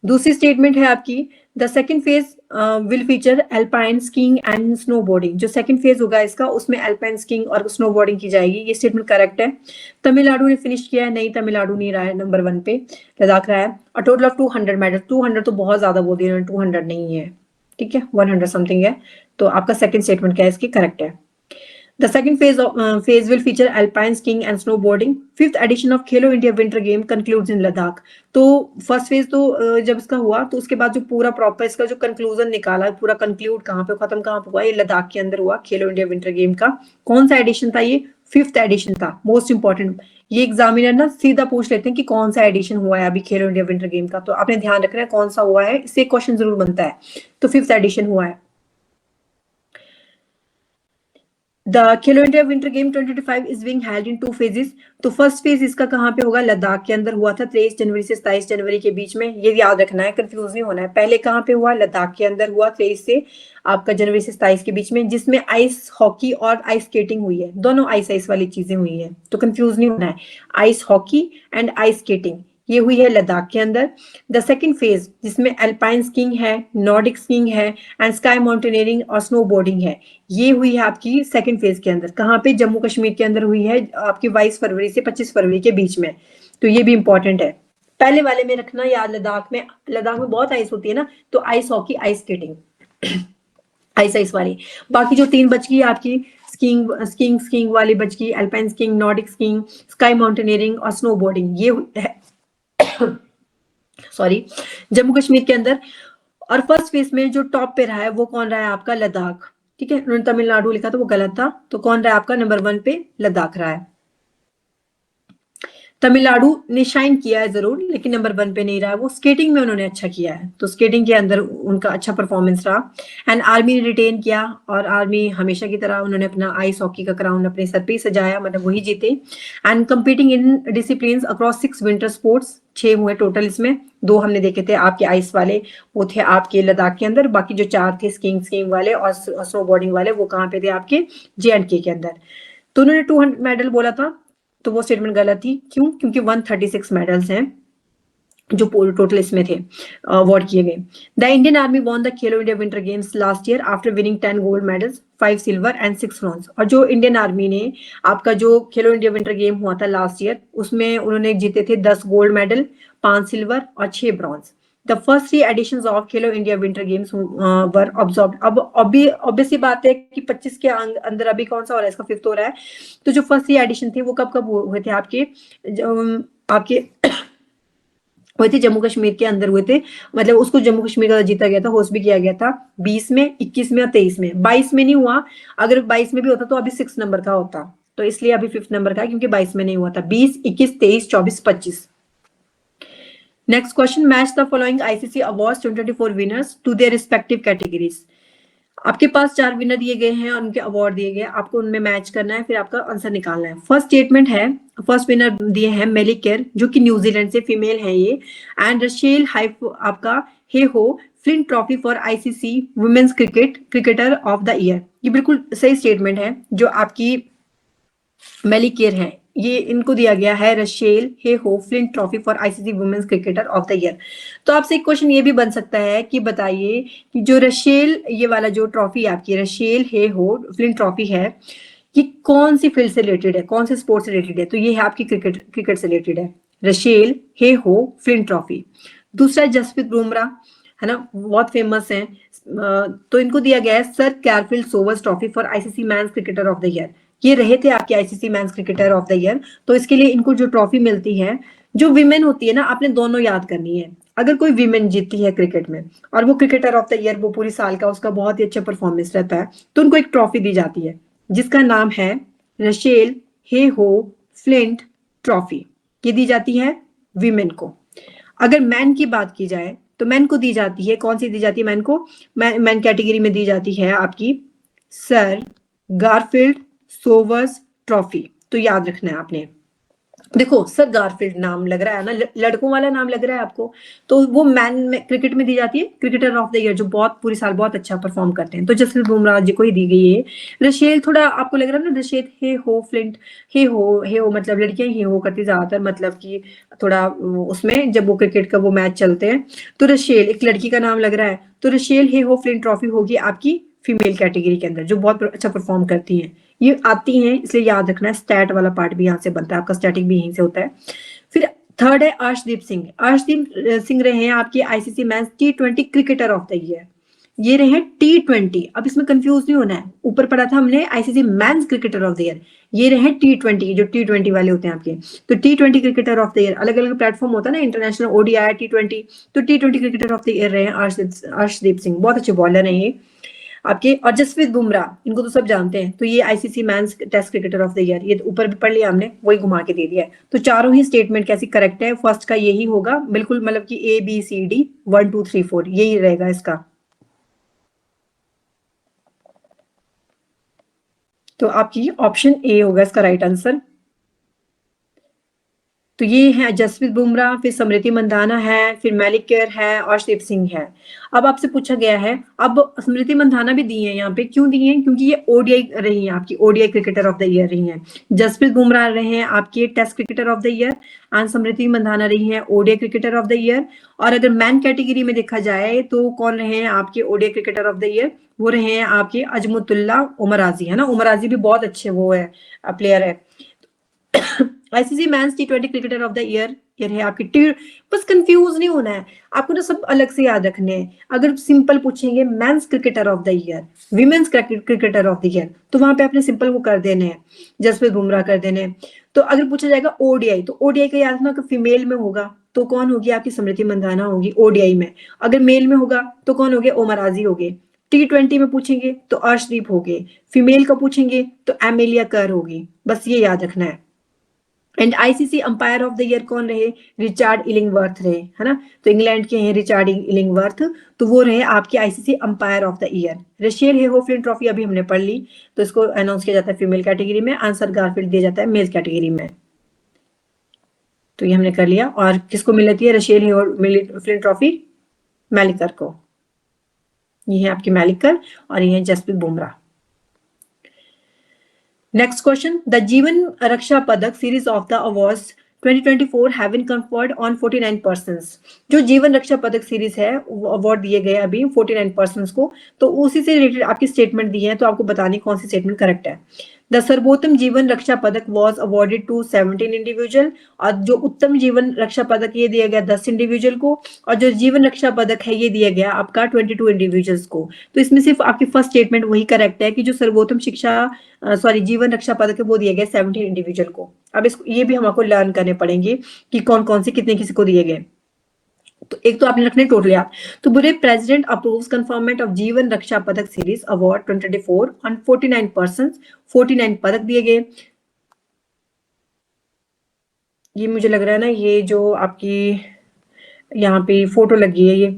दूसरी स्टेटमेंट है आपकी the second phase will feature alpine skiing and snowboarding. जो सेकंड फेज होगा इसका, उसमें एल्पाइन स्कीइंग और स्नोबोर्डिंग की जाएगी। ये स्टेटमेंट करेक्ट है। तमिलनाडु ने फिनिश किया है? नहीं, तमिलनाडु नहीं रहा है नंबर 1 पे, लद्दाख रहा है। और टोटल ऑफ 200 मेडल, 200 तो बहुत ज्यादा बोल दिया, 200 नहीं है, ठीक है, 100 समथिंग है। तो आपका सेकंड स्टेटमेंट क्या है इसकी? करेक्ट है। The second phase will feature alpine skiing and snowboarding. Fifth edition of Khelo India Winter Game concludes in Ladakh. तो फर्स्ट फेज तो जब इसका हुआ तो उसके बाद जो पूरा प्रॉपर इसका जो कंक्लूजन निकाला, पूरा कंक्लूड कहाँ पे खत्म कहाँ पे हुआ, ये लद्दाख के अंदर हुआ खेलो इंडिया विंटर गेम का। कौन सा एडिशन था ये? फिफ्थ एडिशन था। मोस्ट इंपॉर्टेंट, ये एग्जामिनर ना सीधा पूछ लेते हैं कि कौन सा एडिशन हुआ है अभी खेलो इंडिया विंटर गेम का, तो आपने ध्यान रखना है कौन सा हुआ है, इससे क्वेश्चन जरूर बनता है। तो फिफ्थ एडिशन हुआ है। The Khelo India Winter Game 2025 is being held in 2 phases. तो फर्स्ट फेज इसका कहाँ पे होगा? लद्दाख के अंदर हुआ था 23 जनवरी से 27 जनवरी के बीच में। ये याद रखना है, कंफ्यूज नहीं होना है। पहले कहाँ पे हुआ? लद्दाख के अंदर हुआ 23 से आपका जनवरी से 27 के बीच में, जिसमें आइस हॉकी और आइस स्केटिंग हुई है। दोनों आइस वाली चीजें हुई है, तो कंफ्यूज नहीं होना है। Ice hockey and ice skating ये हुई है लद्दाख के अंदर। द सेकंड फेज जिसमें अल्पाइन स्कीइंग है, नॉर्डिक स्कीइंग है एंड स्काई माउंटेनियरिंग और स्नोबोर्डिंग है, ये हुई है आपकी सेकंड फेज के अंदर। कहाँ पे? जम्मू कश्मीर के अंदर हुई है आपकी 22 फरवरी से 25 फरवरी के बीच में। तो ये भी इंपॉर्टेंट है। पहले वाले में रखना याद, लद्दाख में बहुत आइस होती है ना, तो ice hockey, ice skating, ice वाली। बाकी जो 3 बच गई आपकी स्कीइंग वाली बच गई, alpine skiing, Nordic skiing, sky mountaineering और स्नोबोर्डिंग, ये है सॉरी जम्मू कश्मीर के अंदर। और फर्स्ट फेज में जो टॉप पे रहा है वो कौन रहा है? आपका लद्दाख। ठीक है, उन्होंने तमिलनाडु लिखा था, वो गलत था। तो कौन रहा है आपका? नंबर 1 पे लद्दाख रहा है। तमिलनाडु ने शाइन किया है जरूर, लेकिन नंबर 1 पे नहीं रहा है। वो स्केटिंग में उन्होंने अच्छा किया है, तो स्केटिंग के अंदर उनका अच्छा परफॉर्मेंस रहा। एंड आर्मी ने रिटेन किया, और आर्मी हमेशा की तरह उन्होंने अपना आइस हॉकी का क्राउन अपने सर पे ही सजाया, मतलब वही जीते। And competing in discipline across 6 winter sports, 6 हुए टोटल, इसमें 2 हमने देखे थे आपके आइस वाले, वो थे आपके लद्दाख के अंदर। बाकी जो 4 थे स्कीइंग वाले और स्नोबोर्डिंग वाले, वो कहाँ पे थे? आपके JNK के अंदर। तो उन्होंने 200 मेडल बोला था, तो वो स्टेटमेंट गलत थी। क्यों? क्योंकि 136 मेडल्स हैं जो टोटल इसमें थे अवार्ड किए गए। The Indian army won the Khelo India winter games last year after winning 10 gold medals, 5 silver and 6 bronze. और जो इंडियन आर्मी ने आपका जो खेलो इंडिया विंटर गेम हुआ था लास्ट ईयर, उसमें उन्होंने जीते थे 10 गोल्ड मेडल, 5 सिल्वर और 6 bronze. The first 3 editions of Khelo India Winter Games were observed. अब obviously बात है कि 25 के अंदर अभी कौन सा हो रहा है? इसका 5th हो रहा है। तो जो फर्स्ट 3 एडिशन थी वो कब हुए थे? आपके हुए थे जम्मू कश्मीर के अंदर हुए थे, मतलब उसको जम्मू कश्मीर का जीता गया था, होस्ट भी किया गया था 20 में, 21 में और 23 में। 22 में नहीं हुआ, अगर 22 में भी होता तो अभी 6 नंबर का होता, तो इसलिए अभी 5th नंबर का है, क्योंकि 22 में नहीं हुआ था। 20, 21, 23, 24, 25। Next question, match the following ICC awards 2024 winners to their respective categories. आपके पास 4 विनर दिए गए हैं और उनके अवार्ड दिए गए, आपको उनमें मैच करना है, फिर आपका आंसर निकालना है। फर्स्ट स्टेटमेंट है, फर्स्ट विनर दिए हैं मेली केयर, जो कि न्यूजीलैंड से फीमेल है ये, एंड रशेल हाइफ आपका Heyhoe Flint trophy for ICC women's cricketer of the year. ये बिल्कुल सही स्टेटमेंट है। जो आपकी मेली केयर है, ये इनको दिया गया है Rachael Heyhoe Flint trophy for ICC women's cricketer of the year. तो आपसे एक क्वेश्चन ये भी बन सकता है कि बताइए कि जो रशेल, ये वाला जो ट्रॉफी आपकी Rachel Heyhoe Flint trophy है, ये कौन सी फील्ड से रिलेटेड है, कौन से स्पोर्ट से रिलेटेड है? तो ये है आपकी क्रिकेट से रिलेटेड है, Rachael Heyhoe Flint trophy. दूसरा है जसप्रीत बुमराह, है ना, बहुत फेमस है, तो इनको दिया गया है sir Garfield Sobers trophy for ICC men's cricketer of the year. ये रहे थे आपके ICC men's cricketer of the year, तो इसके लिए इनको जो ट्रॉफी मिलती है, जो विमेन होती है ना, आपने दोनों याद करनी है। अगर कोई विमेन जीतती है क्रिकेट में और वो क्रिकेटर ऑफ द ईयर, वो पूरी साल का उसका बहुत ही अच्छा परफॉर्मेंस रहता है, तो उनको एक ट्रॉफी दी जाती है जिसका नाम है Rachael Heyhoe Flint trophy. ये दी जाती है विमेन को। अगर मैन की बात की जाए तो मैन को दी जाती है, कौन सी दी जाती है मैन को? मैन कैटेगरी में दी जाती है आपकी सर गारफील्ड सोवर्स ट्रॉफी। तो याद रखना है आपने। देखो सर गारफील्ड नाम लग रहा है ना, लड़कों वाला नाम लग रहा है आपको, तो वो मैन में क्रिकेट में दी जाती है क्रिकेटर ऑफ द ईयर, जो बहुत पूरी साल बहुत अच्छा परफॉर्म करते हैं, तो जसप्रीत बुमराह जी को ही दी गई है। रशेल थोड़ा आपको लग रहा है ना, रशेल हे हो फ्लिंट, हे हो मतलब लड़कियां हे हो करती ज्यादातर, मतलब कि थोड़ा उसमें जब वो क्रिकेट का वो मैच चलते हैं, तो रशेल एक लड़की का नाम लग रहा है, तो Rachel Heyhoe Flint trophy होगी आपकी फीमेल कैटेगरी के अंदर, जो बहुत अच्छा परफॉर्म करती हैं, ये आती हैं, इसलिए याद रखना है। स्टैट वाला पार्ट भी यहाँ से बनता है, आपका स्टैटिक भी यहीं से होता है। फिर थर्ड है अर्शदीप सिंह। अर्शदीप सिंह रहे हैं आपके ICC men's T20 cricketer of the year. ये रहे T20। अब इसमें कंफ्यूज नहीं होना है, ऊपर पढ़ा था हमने ICC men's cricketer of the year, ये रहे T20, जो T20 वाले होते हैं आपके। तो T20 cricketer of the year अलग अलग प्लेटफॉर्म होता है ना, इंटरनेशनल, ODI, T20, तो T20 cricketer of the year रहे अर्शदीप सिंह, बहुत अच्छे बॉलर हैं ये आपके। और जसप्रीत बुमराह, इनको तो सब जानते हैं, तो ये ICC men's test cricketer of the year, ये ऊपर भी पढ़ लिया हमने, वही घुमा के दे दिया है। तो चारों ही स्टेटमेंट कैसी करेक्ट है, फर्स्ट का यही होगा बिल्कुल, मतलब कि ABCD 1 2 3 4 यही रहेगा इसका। तो आपकी ऑप्शन ए होगा इसका राइट आंसर। तो ये है जसप्रीत बुमराह, फिर स्मृति मंधाना है, फिर मैलिक केयर है, और अर्शदीप सिंह है। अब आपसे पूछा गया है, अब स्मृति मंधाना भी दी है यहाँ पे, क्यों दी है? क्योंकि ये ODI रही है आपकी, ODI cricketer of the year रही है। जसप्रीत बुमराह रहे हैं आपके test cricketer of the year, and Smriti Mandhana रही है ODI cricketer of the year. और अगर मैन कैटेगरी में देखा जाए तो कौन रहे हैं आपके ODI cricketer of the year? वो रहे हैं आपके अजमुतुल्ला उमराजी, है ना। उमराजी भी बहुत अच्छे वो है, प्लेयर है। ICC men's T20 cricketer of the year ये है आपकी बस कंफ्यूज नहीं होना है आपको ना, सब अलग से याद रखने हैं। अगर सिंपल पूछेंगे men's cricketer of the year, women's cricketer of the year, तो वहां पे आपने सिंपल वो कर देने हैं, जसप्रीत बुमराह कर देने हैं। तो अगर पूछा जाएगा ODI, तो ODI का याद रखना कि फीमेल में होगा तो कौन होगी आपकी? स्मृति मंधाना होगी ODI में। अगर मेल में होगा तो कौन हो गए? ओमराजी हो गए। T20 में पूछेंगे तो अर्शदीप हो गए, फीमेल का पूछेंगे तो एमेलिया कर होगी, बस ये याद रखना है। And ICC umpire of the year कौन रहे? रिचार्ड इलिंगवर्थ रहे, है ना। तो इंग्लैंड के हैं रिचार्ड इलिंगवर्थ, तो वो रहे आपके ICC umpire of the year. Rachel Heyhoe flint trophy अभी हमने पढ़ ली, तो इसको अनाउंस किया जाता है फीमेल कैटेगरी में, आंसर गारफील्ड दिया जाता है मेल कैटेगरी में। तो ये हमने कर लिया। और किसको मिलती है रेशेल हेहो फ्लिंट ट्रॉफी? मैलिकर को। ये है आपकी मैलिकर और ये है Jasprit Bumrah. Next question. The जीवन रक्षा पदक series of the awards 2024 have been conferred on 49 persons. जो जीवन रक्षा पदक सीरीज है वो अवार्ड दिए गए अभी 49 पर्सन्स को, तो उसी से रिलेटेड आपकी स्टेटमेंट दी है, तो आपको बतानी कौन सी स्टेटमेंट करेक्ट है। द सर्वोत्तम जीवन रक्षा पदक वॉज अवॉर्डेड टू 17 इंडिविजुअल, और जो उत्तम जीवन रक्षा पदक ये दिया गया 10 इंडिविजुअल को, और जो जीवन रक्षा पदक है ये दिया गया आपका 22 इंडिविजुअल्स को। तो इसमें सिर्फ आपकी फर्स्ट स्टेटमेंट वही करेक्ट है कि जो सर्वोत्तम जीवन रक्षा पदक है वो दिया गया 17 इंडिविजुअल को। अब इसको ये भी हमको लर्न करने पड़ेंगे कि कौन कौन से कितने किसी को दिए गए। तो एक तो आपने रखने टोटल याद। तो बुरे प्रेसिडेंट अप्रूव्स कन्फर्मेंट ऑफ जीवन रक्षा पदक सीरीज अवार्ड 2024 ऑन 49 पर्सन्स, 49 पदक दिए गए। ये मुझे लग रहा है ना, ये जो आपकी यहाँ पे फोटो लगी है ये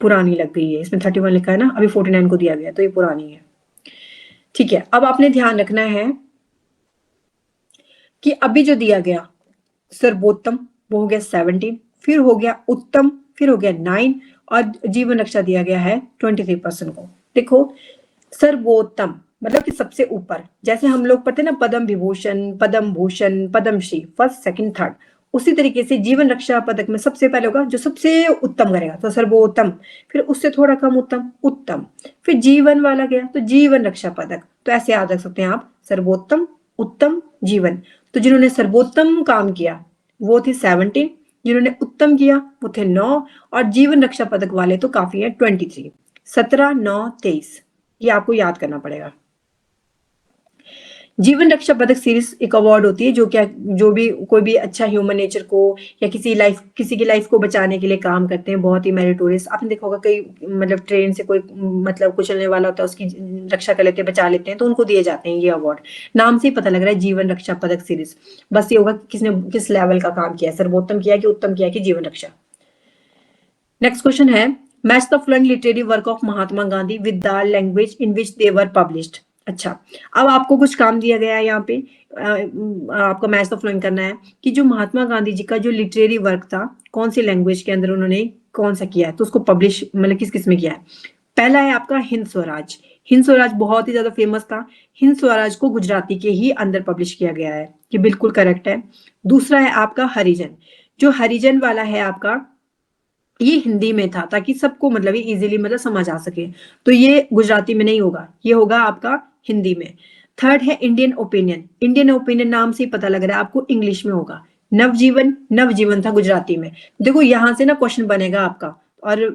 पुरानी लग गई है, इसमें 31 लिखा है ना, अभी 49 को दिया गया, तो ये पुरानी है। ठीक है, अब आपने ध्यान रखना है कि अभी जो दिया गया सर्वोत्तम वो हो गया 17, फिर हो गया उत्तम, फिर हो गया 9, और जीवन रक्षा दिया गया है 23% को। देखो सर्वोत्तम मतलब कि सबसे ऊपर, जैसे हम लोग पढ़ते ना Padma Vibhushan, Padma Bhushan, Padmashri, first second third, उसी तरीके से जीवन रक्षा पदक में सबसे पहले होगा जो सबसे उत्तम करेगा तो सर्वोत्तम, फिर उससे थोड़ा कम उत्तम उत्तम, फिर जीवन वाला गया तो जीवन रक्षा पदक। तो ऐसे याद रख सकते हैं आप, सर्वोत्तम, उत्तम, जीवन। तो जिन्होंने सर्वोत्तम काम किया वो थे 17, जिन्होंने उत्तम किया वो थे 9, और जीवन रक्षा पदक वाले तो काफी है 23। 17, 9, 23 ये आपको याद करना पड़ेगा। जीवन रक्षा पदक सीरीज एक अवार्ड होती है जो भी कोई भी अच्छा ह्यूमन नेचर को या किसी की लाइफ को बचाने के लिए काम करते हैं, बहुत ही मेरिटोरियस। आपने देखा होगा कई मतलब ट्रेन से कोई मतलब कुचलने वाला होता है उसकी रक्षा कर लेते हैं, बचा लेते हैं, तो उनको दिए जाते हैं ये अवार्ड। नाम से ही पता लग रहा है जीवन रक्षा पदक सीरीज। बस ये होगा किसने किस लेवल का काम किया, सर्वोत्तम किया कि उत्तम किया कि जीवन रक्षा। नेक्स्ट क्वेश्चन है, match the following literary work of Mahatma Gandhi with the language in which they were published. अच्छा, अब आपको कुछ काम दिया गया है यहाँ पे, आपको मैच द फॉलोइंग करना है कि जो महात्मा गांधी जी का जो लिटरेरी वर्क था कौन सी लैंग्वेज के अंदर उन्होंने कौन सा किया है, तो उसको पब्लिश मतलब किस किस में किया है। पहला है आपका हिंद स्वराज। हिंद स्वराज बहुत ही ज्यादा फेमस था, हिंद स्वराज को गुजराती के ही अंदर पब्लिश किया गया है, ये बिल्कुल करेक्ट है। दूसरा है आपका हरिजन। जो हरिजन वाला है आपका ये हिंदी में था ताकि सबको मतलब ये इजीली मतलब समझ आ सके, तो ये गुजराती में नहीं होगा, ये होगा आपका हिंदी में। थर्ड है इंडियन ओपिनियन। इंडियन ओपिनियन नाम से ही पता लग रहा है आपको इंग्लिश में होगा। नवजीवन, नवजीवन था गुजराती में। देखो यहां से ना क्वेश्चन बनेगा आपका, और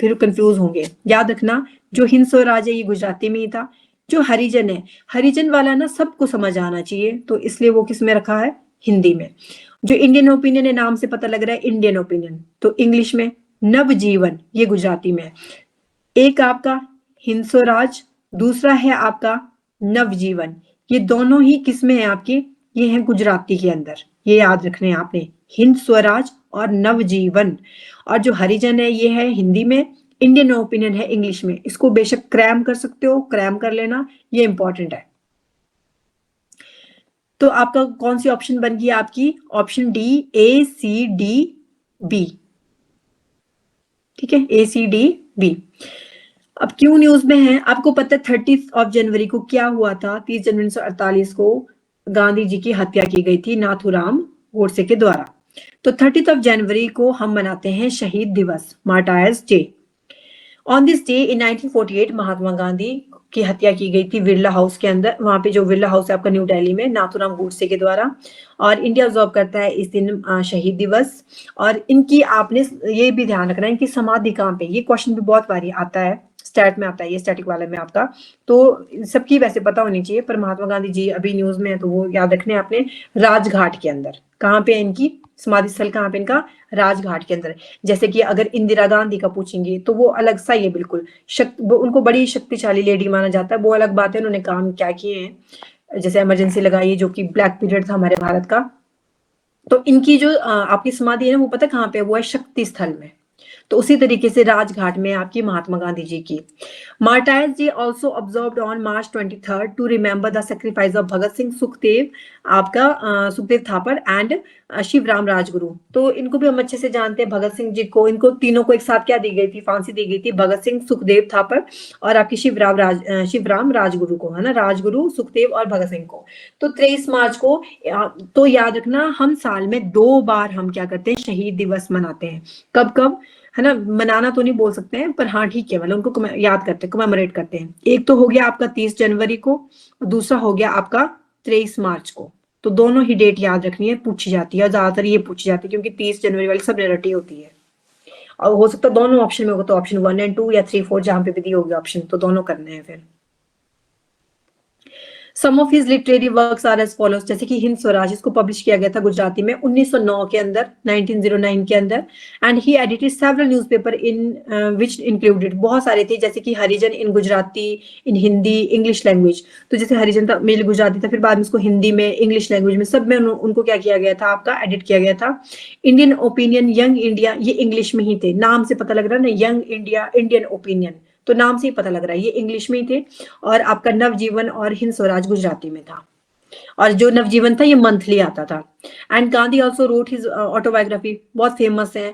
फिर कंफ्यूज होंगे। याद रखना जो हिंद स्वराज है ये गुजराती में ही था। जो हरिजन है, हरिजन वाला ना सबको समझ आना चाहिए, तो इसलिए वो किस में रखा है, हिंदी में। जो इंडियन ओपिनियन है, नाम से पता लग रहा है इंडियन ओपिनियन, तो इंग्लिश में। नवजीवन ये गुजराती में। एक आपका हिंद स्वराज, दूसरा है आपका नवजीवन। ये दोनों ही किस में है आपके, ये है गुजराती के अंदर। ये याद रखने हैं आपने, हिंद स्वराज और नवजीवन। और जो हरिजन है ये है हिंदी में, इंडियन ओपिनियन है इंग्लिश में। इसको बेशक क्रैम कर सकते हो, क्रैम कर लेना, ये इंपॉर्टेंट है। तो आपका कौन सी ऑप्शन बन गई आपकी, ऑप्शन डी, ए सी डी बी। ठीक है, ए सी डी बी। अब क्यों न्यूज में है, आपको पता है 30 जनवरी को क्या हुआ था। 30 जनवरी 1948 को गांधी जी की हत्या की गई थी नाथूराम गोडसे के द्वारा। तो 30 जनवरी को हम मनाते हैं शहीद दिवस, martyrs day. On this day in 1948 Mahatma Gandhi की हत्या की गई थी बिरला हाउस के अंदर। वहां पे जो बिरला हाउस है आपका न्यू दिल्ली में, नाथूराम गोडसे के द्वारा। और इंडिया ऑब्जर्व करता है इस दिन शहीद दिवस। और इनकी आपने ये भी ध्यान रखना है, इनकी समाधि कहाँ पे, ये क्वेश्चन भी बहुत बारी आता है, स्टैट में आता है, ये स्टैटिक वाले में आपका। तो सबकी वैसे पता होनी चाहिए, पर महात्मा गांधी जी अभी न्यूज में है तो वो याद रखने आपने। राजघाट के अंदर, कहाँ पे है इनकी समाधि स्थल, कहाँ पे इनका, राजघाट के अंदर। जैसे कि अगर इंदिरा गांधी का पूछेंगे तो वो अलग सा ही है बिल्कुल, उनको बड़ी शक्तिशाली लेडी माना जाता है, वो अलग बात है, उन्होंने काम क्या किए हैं। जैसे इमरजेंसी लगाई, जो कि ब्लैक पीरियड था हमारे भारत का। तो इनकी जो आपकी समाधि है ना, वो पता कहाँ पे, वो है शक्ति स्थल में। तो उसी तरीके से राजघाट में आपकी महात्मा गांधी जी की। Martyrs day also observed on March 23 to remember the sacrifice of Bhagat Singh, Sukhdev, आपका सुखदेव थापर एंड शिवराम राजगुरु। तो इनको भी हम अच्छे से जानते हैं, भगत सिंह जी को, इनको तीनों को एक साथ क्या दी गई थी, फांसी दी गई थी, भगत सिंह, सुखदेव थापर और आपकी शिवराम राजगुरु को, है ना, राजगुरु, सुखदेव और भगत सिंह को। तो 23 मार्च को, तो याद रखना हम साल में 2 बार हम क्या करते हैं, शहीद दिवस मनाते हैं। कब कब, है ना, मनाना तो नहीं बोल सकते हैं, पर हाँ ठीक है, मतलब उनको याद करते हैं, कमेमोरेट करते हैं। एक तो हो गया आपका 30 जनवरी को, और दूसरा हो गया आपका 23 मार्च को। तो दोनों ही डेट याद रखनी है, पूछी जाती है, ज्यादातर ये पूछी जाती है क्योंकि 30 जनवरी वाली सब रटी होती है। और हो सकता है दोनों ऑप्शन में होगा, तो ऑप्शन 1 और 2 या 3 4 जहां पे भी दी होगी ऑप्शन, तो दोनों करने हैं फिर। Some of his literary works are as follows, जैसे कि हिंद स्वराज, इसको पब्लिश किया गया था गुजराती में 1909 के अंदर, 1909 के अंदर। And he edited several newspaper in which included, बहुत सारे थे, जैसे कि हरिजन इन गुजराती, इन हिंदी, इंग्लिश लैंग्वेज। तो जैसे हरिजन था, मेल गुजराती था, फिर बाद में इसको हिंदी में, इंग्लिश लैंग्वेज में, सब में उनको क्या किया गया था, आपका एडिट किया गया था। इंडियन ओपिनियन, यंग इंडिया, ये इंग्लिश में ही थे, नाम से पता लग रहा है ना, यंग इंडिया, इंडियन ओपिनियन, तो नाम से ही पता लग रहा है ये इंग्लिश में ही थे। और आपका नवजीवन और हिंद स्वराज गुजराती में था। और जो नवजीवन था ये मंथली आता था। And Gandhi also wrote his autobiography, बहुत फेमस है,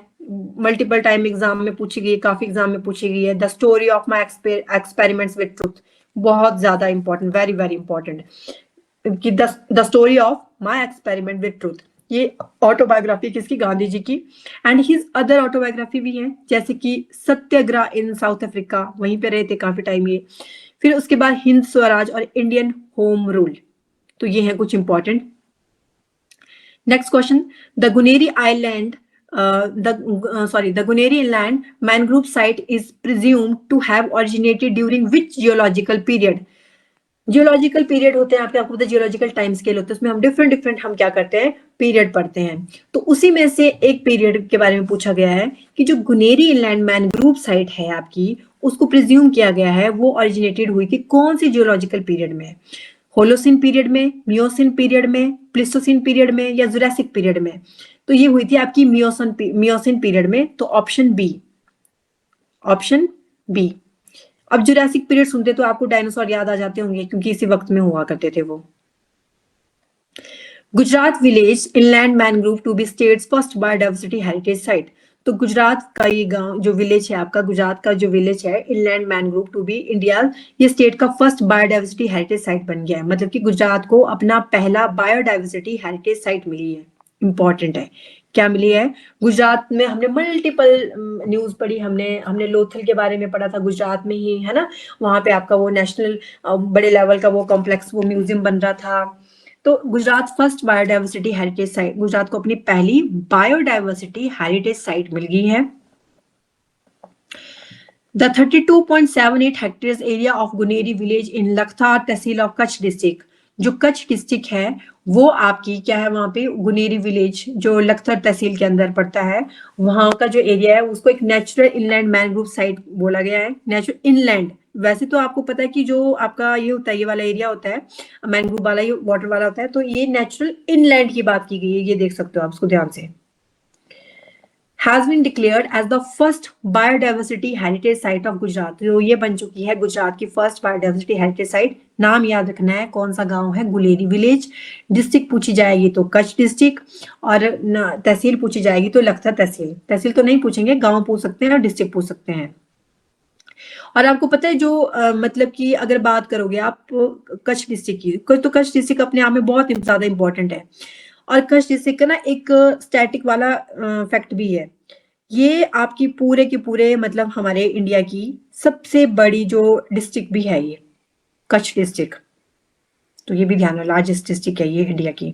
मल्टीपल टाइम एग्जाम में पूछी गई है, काफी एग्जाम में पूछी गई है। The story of my experiments with truth, बहुत ज्यादा इंपॉर्टेंट, वेरी वेरी इंपॉर्टेंट, कि the story of my experiment with truth, ये ऑटोबायोग्राफी किसकी, गांधी जी की। एंड हिज अदर ऑटोबायोग्राफी भी है, जैसे कि सत्याग्रह इन साउथ अफ्रीका, वहीं पे रहे थे काफी टाइम ये। फिर उसके बाद हिंद स्वराज और इंडियन होम रूल, तो ये है कुछ important. Next question, the Guneri island the Guneri Inland Mangrove Site is presumed to have originated during which geological period? Geological period होते हैं आपको पता है, जियोलॉजिकल टाइम स्केल होते हैं, उसमें हम डिफरेंट हम क्या करते हैं, पीरियड पढ़ते हैं। तो उसी में से एक पीरियड के बारे में पूछा गया है कि जो गुनेरी इनलैंड मैनग्रोव साइट है आपकी, उसको प्रिज्यूम किया गया है वो ओरिजिनेटेड हुई थी कौन सी जियोलॉजिकल पीरियड में, होलोसिन पीरियड में, मियोसिन पीरियड में, प्लिस्टोसिन पीरियड में या जुरासिक पीरियड में। तो ये हुई थी आपकी मियोसिन पीरियड में, तो ऑप्शन बी, ऑप्शन बी। अब जुरासिक पीरियड सुनते तो आपको डायनासोर याद आ जाते होंगे क्योंकि इसी वक्त में हुआ करते थे वो। Gujarat village inland mangrove to be state's first biodiversity heritage site. तो गुजरात का ये गांव जो विलेज है आपका, गुजरात का जो विलेज है inland mangrove to be India, ये स्टेट का फर्स्ट बायोडाइवर्सिटी हेरिटेज साइट बन गया है। मतलब कि गुजरात को अपना पहला बायोडाइवर्सिटी हेरिटेज साइट मिली है। इंपॉर्टेंट है, क्या मिली है, गुजरात में। हमने मल्टीपल न्यूज पढ़ी, हमने लोथल के बारे में पढ़ा था, गुजरात में ही है ना, वहां पे आपका वो नेशनल बड़े लेवल का वो कॉम्प्लेक्स, वो म्यूजियम बन रहा था। तो Gujarat first biodiversity heritage site, Gujarat को अपनी पहली बायोडाइवर्सिटी हेरिटेज साइट मिल गई है। The 32.78 hectares area of Guneri village in Lakhtar tehsil of Kutch district, जो कच्छ डिस्ट्रिक्ट है वो आपकी क्या है, वहां पे गुनेरी विलेज जो लखतर तहसील के अंदर पड़ता है, वहां का जो एरिया है उसको एक नेचुरल इनलैंड मैनग्रोव साइट बोला गया है। नेचुरल इनलैंड, वैसे तो आपको पता है कि जो आपका ये होता है, ये वाला एरिया होता है मैनग्रोव वाला, ये वाटर वाला होता है, तो ये नेचुरल इनलैंड की बात की गई है, ये देख सकते हो आप इसको ध्यान से। has been declared as the first biodiversity heritage site of Gujarat, तो ये बन चुकी है गुजरात की फर्स्ट बायोडाइवर्सिटी हेरिटेज साइट। नाम याद रखना है, कौन सा गांव है, गुलेरी विलेज। डिस्ट्रिक्ट पूछी जाएगी तो कच्छ डिस्ट्रिक्ट, और तहसील पूछी जाएगी तो लखतर तहसील। तहसील तो नहीं पूछेंगे, गांव पूछ सकते हैं और डिस्ट्रिक्ट पूछ सकते हैं। और आपको पता है जो मतलब कि अगर बात करोगे आप कच्छ डिस्ट्रिक्ट की, तो कच्छ डिस्ट्रिक्ट अपने आप में बहुत ज्यादा इंपॉर्टेंट है। और कच्छ डिस्ट्रिक्ट का ना एक स्टैटिक वाला फैक्ट भी है, ये आपकी पूरे के पूरे मतलब हमारे इंडिया की सबसे बड़ी जो डिस्ट्रिक्ट भी है ये कच्छ डिस्ट्रिक्ट, तो ये भी ध्यान रखना, लार्जेस्ट डिस्ट्रिक्ट है ये इंडिया की,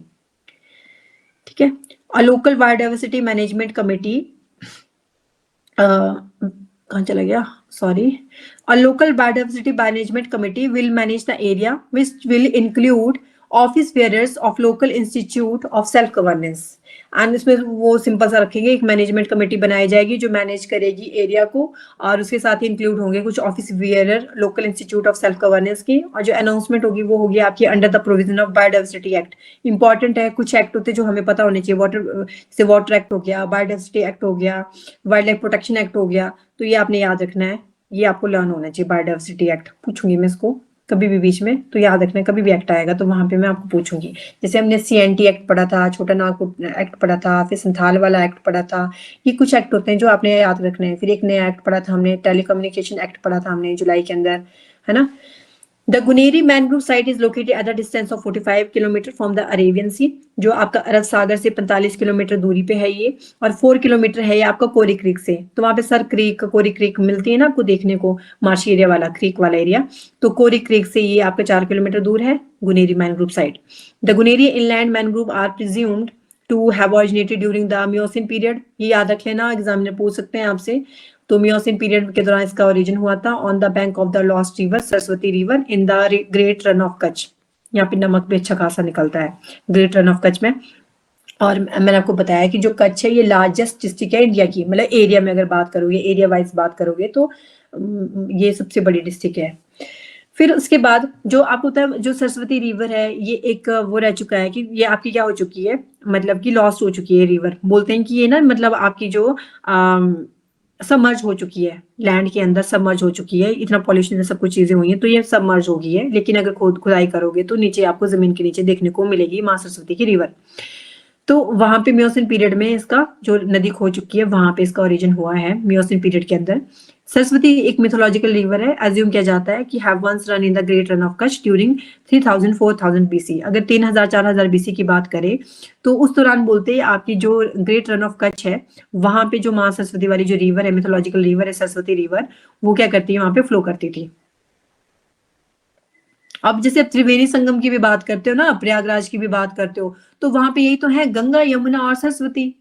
ठीक है। और लोकल बायोडाइवर्सिटी मैनेजमेंट कमेटी, कहाँ चला गया, sorry. A local biodiversity management committee will manage the area, which will include office bearers of local institute of self governance। And इसमें वो सिंपल सा रखेंगे, एक मैनेजमेंट कमेटी बनाई जाएगी जो मैनेज करेगी एरिया को, और उसके साथ ही इंक्लूड होंगे कुछ office bearer local institute of self governance की, और जो अनाउंसमेंट होगी वो होगी आपकी under the provision of biodiversity act. Important है, कुछ एक्ट होते हैं जो हमें पता होने चाहिए, वाटर जैसे वाटर एक्ट हो गया, बायोडाइवर्सिटी एक्ट हो गया, वाइल्ड लाइफ प्रोटेक्शन एक्ट हो गया, तो ये आपने याद रखना है, ये आपको लर्न होना चाहिए। बायोडाइवर्सिटी एक्ट पूछूंगी मैं इसको कभी भी बीच में, तो याद रखना, कभी भी एक्ट आएगा तो वहां पे मैं आपको पूछूंगी। जैसे हमने CNT एक्ट पढ़ा था, छोटा नागपुर एक्ट पढ़ा था, फिर संथाल वाला एक्ट पढ़ा था, ये कुछ एक्ट होते हैं जो आपने याद रखने हैं। फिर एक नया एक्ट पढ़ा था हमने, टेलीकम्युनिकेशन एक्ट पढ़ा था हमने जुलाई के अंदर, है ना। The Guneri mangrove site is located at a distance of 45 kilometre from the Arabian Sea, जो आपका अरब सागर से 45 किलोमीटर दूरी पे है ये, और 4 किलोमीटर है ये आपका कोरी क्रीक से। तो वहां पे सर क्रीक, कोरी क्रीक मिलती है ना आपको देखने को, मार्शी एरिया वाला क्रीक वाला एरिया, तो कोरी क्रीक से ये आपका 4 किलोमीटर दूर है Guneri mangrove site. The Guneri inland mangrove are presumed to have originated during the Miocene period, ये याद रख लेना, एग्जामिनर पूछ सकते हैं आपसे। तो मियोसिन पीरियड के दौरान इसका ओरिजिन हुआ था on the bank of the lost river, Saraswati river, in the Great Rann of Kutch. यहाँ पे नमक भी अच्छा खासा निकलता है ग्रेट रन ऑफ कच्छ में। और मैंने आपको बताया कि जो कच्छ है ये लार्जेस्ट डिस्ट्रिक्ट है इंडिया की, मतलब एरिया में अगर बात करोगे, एरिया वाइज बात करोगे तो ये सबसे बड़ी डिस्ट्रिक्ट है। फिर उसके बाद जो आपको पता है जो सरस्वती रिवर है, ये एक वो रह चुका है कि ये आपकी क्या हो चुकी है, मतलब कि लॉस्ट हो चुकी है रिवर। बोलते हैं कि ये ना मतलब आपकी जो सबमर्ज हो चुकी है, लैंड के अंदर सबमर्ज हो चुकी है, इतना पॉल्यूशन सब कुछ चीजें हुई हैं तो ये सबमर्ज हो गई है। लेकिन अगर खुदाई करोगे तो नीचे आपको जमीन के नीचे देखने को मिलेगी मां सरस्वती की रिवर। तो वहां पे मियोसिन पीरियड में इसका जो नदी खो चुकी है, वहां पे इसका ओरिजिन हुआ है मियोसिन पीरियड के अंदर। सरस्वती एक मिथोलॉजिकल रिवर है, एज्यूम किया जाता है कि have once run in the Great Rann of Kutch during 3000-4000 BC। अगर 3000-4000 BC की बात करें तो उस दौरान बोलते हैं आपकी जो ग्रेट रन ऑफ कच्छ है, वहां पे जो मां सरस्वती वाली जो रिवर है, मिथोलॉजिकल रिवर है सरस्वती रिवर, वो क्या करती है, वहां पे फ्लो करती थी। अब जैसे त्रिवेणी संगम की भी बात करते हो ना, प्रयागराज की भी बात करते हो, तो वहां पे यही तो है, गंगा यमुना और सरस्वती,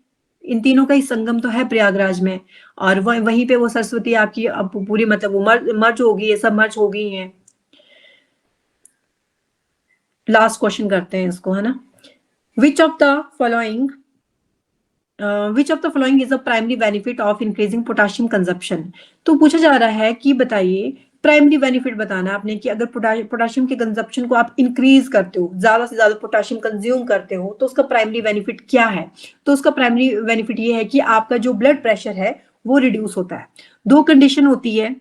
इन तीनों का ही संगम तो है प्रयागराज में। और वहीं पे वो सरस्वती आपकी अब पूरी मतलब वो मर्ज हो गई है, सब मर्ज हो गई है। लास्ट क्वेश्चन करते हैं इसको, है ना। विच of the following is a primary benefit of increasing potassium consumption. तो पूछा जा रहा है कि बताइए प्राइमरी बेनिफिट बताना आपने कि अगर पोटाशियम के कंजप्शन को आप इंक्रीज करते हो, ज्यादा से ज्यादा पोटाशियम कंज्यूम करते हो, तो उसका प्राइमरी बेनिफिट क्या है। तो उसका प्राइमरी बेनिफिट ये है कि आपका जो ब्लड प्रेशर है वो रिड्यूस होता है। दो कंडीशन होती है,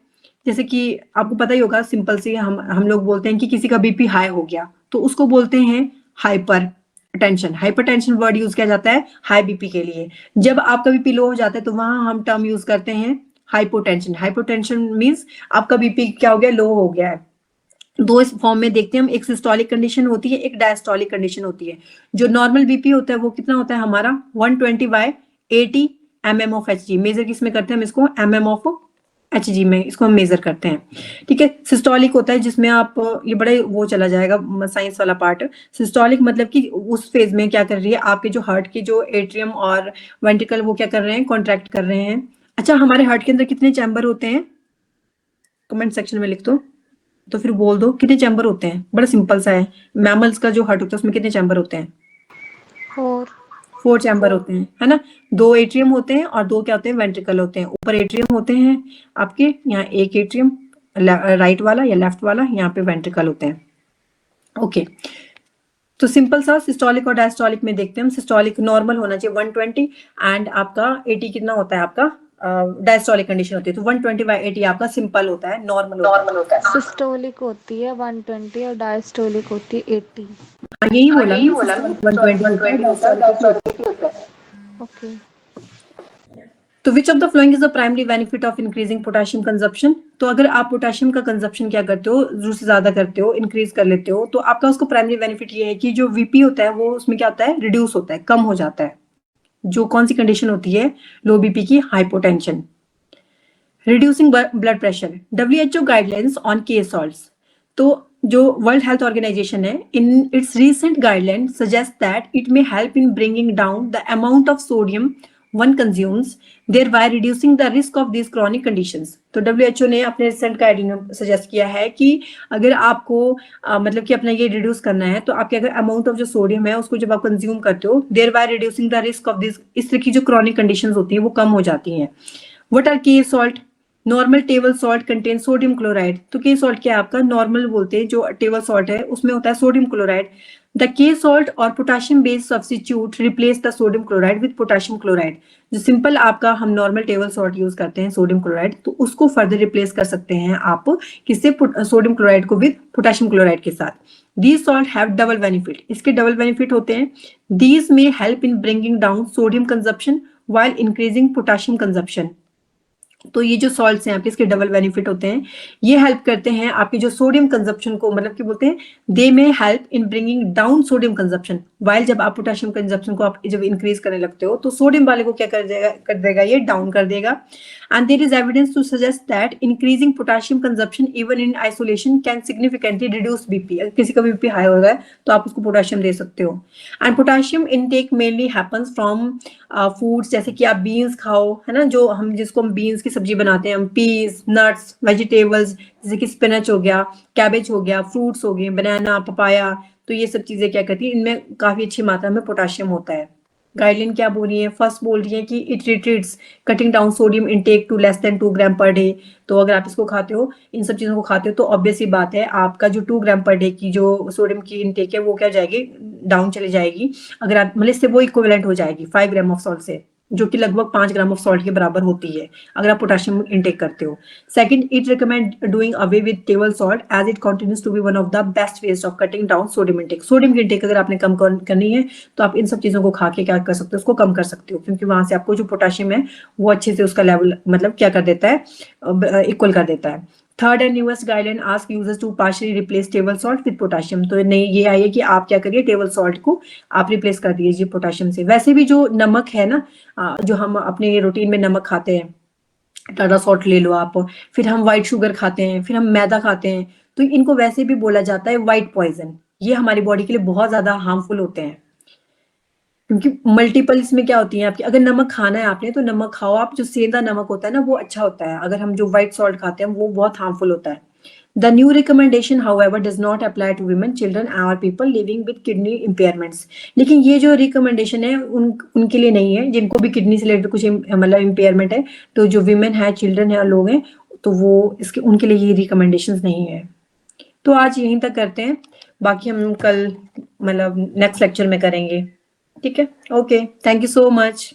जैसे कि आपको पता ही होगा, सिंपल सी हम लोग बोलते हैं कि किसी का बीपी हाई हो गया तो उसको बोलते हैं hyper tension. Hypertension word use किया जाता है हाई बीपी के लिए। जब आपका बीपी लो हो जाता है तो वहां हम टर्म यूज करते हैं हाइपोटेंशन। हाइपोटेंशन मींस आपका बीपी क्या हो गया, लो हो गया है। दो इस फॉर्म में देखते हैं हम, एक सिस्टोलिक कंडीशन होती है, एक डायस्टोलिक कंडीशन होती है। जो नॉर्मल बीपी होता है वो कितना होता है हमारा 120/80 mm ऑफ Hg। मेजर किसमें करते हैं हम इसको, mm ऑफ Hg में इसको हम मेजर करते हैं, ठीक है। सिस्टोलिक होता है जिसमें आप, ये बड़ा वो चला जाएगा साइंस वाला पार्ट। सिस्टोलिक मतलब कि उस फेज में क्या कर रही है आपके जो हार्ट के जो एट्रियम और वेंट्रिकल वो क्या कर रहे हैं, कॉन्ट्रैक्ट कर रहे हैं। अच्छा, हमारे हार्ट के अंदर कितने चैम्बर होते हैं, कमेंट सेक्शन में लिख दो, तो फिर बोल दो कितने चैम्बर होते हैं। बड़ा सिंपल सा है, मैमल्स का जो हार्ट होता है उसमें कितने चैम्बर होते हैं? 4 चैम्बर होते हैं, है ना। 2 एट्रियम होते हैं और 2 क्या होते हैं? वेंट्रिकल होते हैं। ऊपर एट्रियम होते हैं आपके, यहाँ एक एट्रियम राइट वाला या लेफ्ट वाला, यहाँ पे वेंट्रिकल होते हैं। ओके, तो सिंपल सा सिस्टोलिक और डायस्टोलिक में देखते हैं हम। सिस्टोलिक नॉर्मल होना चाहिए 120 एंड आपका 80 कितना होता है आपका डायस्टोलिक कंडीशन होती है, तो 120/80 आपका सिंपल होता है, नॉर्मल होता है। सिस्टोलिक होती है 120 और डायस्टोलिक होती है 80। यही बोला ना, 120 होता है, डायस्टोलिक होता है। ओके, तो विच of the following is the primary benefit of increasing potassium consumption? तो अगर आप पोटेशियम का कंजप्शन क्या करते हो, जरूरत से ज्यादा करते हो, इंक्रीज कर लेते हो, तो आपका उसको प्राइमरी बेनिफिट ये है कि जो वीपी होता है वो उसमें क्या होता है? रिड्यूस होता है, कम हो जाता है। जो कौन सी कंडीशन होती है? लो बीपी की, hypotension. Reducing blood pressure, WHO guidelines on के सॉल्ट्स। तो जो वर्ल्ड हेल्थ ऑर्गेनाइजेशन है, in its recent guideline suggest that it may help in bringing down the amount of sodium one consumes, thereby reducing the risk of these chronic conditions। तो WHO ने अपने recent guideline में suggest किया है कि अगर आपको मतलब कि अपना ये रिड्यूस करना है, तो आपके अगर अमाउंट ऑफ जो सोडियम है उसको जब आप कंज्यूम करते हो, thereby reducing the risk of this, इस तरह की जो क्रॉनिक कंडीशंस होती हैं वो कम हो जाती हैं। What are के salt? Normal table salt contain sodium chloride. तो के सॉल्ट क्या है आपका? नॉर्मल बोलते हैं जो टेबल सॉल्ट है उसमें होता है सोडियम क्लोराइड। द के सॉल्ट और potassium based substitute replace the sodium chloride with potassium chloride. जो सिंपल आपका हम नॉर्मल टेबल सॉल्ट यूज करते हैं सोडियम क्लोराइड, तो उसको फर्दर रिप्लेस कर सकते हैं आप किससे? सोडियम क्लोराइड को विद पोटेशियम क्लोराइड के साथ। These salt have double benefit, इसके डबल बेनिफिट होते हैं। दीज में help in bringing down sodium consumption while increasing potassium consumption. तो ये जो सॉल्ट्स हैं आपके, इसके डबल बेनिफिट होते हैं। ये हेल्प करते हैं आपकी जो सोडियम कंजप्शन को, मतलब कि बोलते हैं दे में help in bringing down sodium consumption, while जब आप पोटेशियम कंजप्शन को आप जब इंक्रीज करने लगते हो तो सोडियम वाले को क्या कर देगा ये डाउन कर देगा। And there is evidence to suggest that increasing potassium consumption even in isolation can significantly reduce BP. अगर किसी का बीपी हाई हो रहा है तो आप उसको पोटेशियम दे सकते हो। And potassium intake mainly happens from foods, जैसे कि आप बीन्स खाओ, है ना, जो हम जिसको हम बीन्स की सब्जी बनाते हैं, हम पीस, नट्स, वेजिटेबल्स जैसे कि स्पिनच हो गया, कैबेज हो गया, फ्रूट्स हो गए, बनाना, पपाया, तो ये सब चीजें क्या करती है, इनमें काफी अच्छी मात्रा में पोटेशियम होता है। गाइडलाइन क्या बोल रही है? फर्स्ट बोल रही है कि it retreats cutting down sodium intake to less than 2 gram per day. तो अगर आप इसको खाते हो, इन सब चीजों को खाते हो, तो ऑब्वियस ही बात है आपका जो 2 ग्राम पर डे की जो सोडियम की इनटेक है वो क्या जाएगी? डाउन चली जाएगी। अगर आप मतलब इससे वो इक्विवेलेंट हो जाएगी 5 ग्राम ऑफ सॉल्ट से, जो कि लगभग 5 ग्राम ऑफ सॉल्ट के बराबर होती है अगर आप पोटेशियम इनटेक करते हो। Second, it recommend doing away with table salt as it continues to be one of the best ways of cutting down sodium intake. Sodium की इनटेक अगर आपने कम करनी है तो आप इन सब चीजों को खा के क्या कर सकते हो? उसको कम कर सकते हो, क्योंकि वहां से आपको जो पोटेशियम है वो अच्छे से उसका लेवल मतलब क्या कर देता है? इक्वल कर देता है। Third and newest guideline ask users to partially replace table salt with potassium. तो नहीं, ये आई है कि आप क्या करिए, टेबल सॉल्ट को आप रिप्लेस कर दीजिए पोटेशियम से। वैसे भी जो नमक है ना, जो हम अपने रूटीन में नमक खाते हैं, टाटा सॉल्ट ले लो आप, फिर हम व्हाइट शुगर खाते हैं, फिर हम मैदा खाते हैं, तो इनको वैसे भी बोला जाता है व्हाइट पॉइजन। ये हमारी बॉडी के लिए बहुत ज्यादा हार्मफुल होते हैं, क्योंकि मल्टीपल इसमें क्या होती है आपकी। अगर नमक खाना है आपने तो नमक खाओ आप, जो सेंधा नमक होता है ना वो अच्छा होता है। अगर हम जो व्हाइट सॉल्ट खाते हैं वो बहुत हार्मफुल होता है। The new recommendation however does not apply to women, children और people living with kidney impairments. लेकिन ये जो रिकमेंडेशन है उनके लिए नहीं है जिनको भी किडनी से रिलेटेड कुछ मतलब इम्पेयरमेंट है। तो जो वीमेन है, चिल्ड्रन है, लोग हैं, तो वो इसके उनके लिए ये रिकमेंडेशन नहीं है। तो आज यहीं तक करते हैं, बाकी हम कल मतलब नेक्स्ट लेक्चर में करेंगे। ठीक है, okay, thank you so much.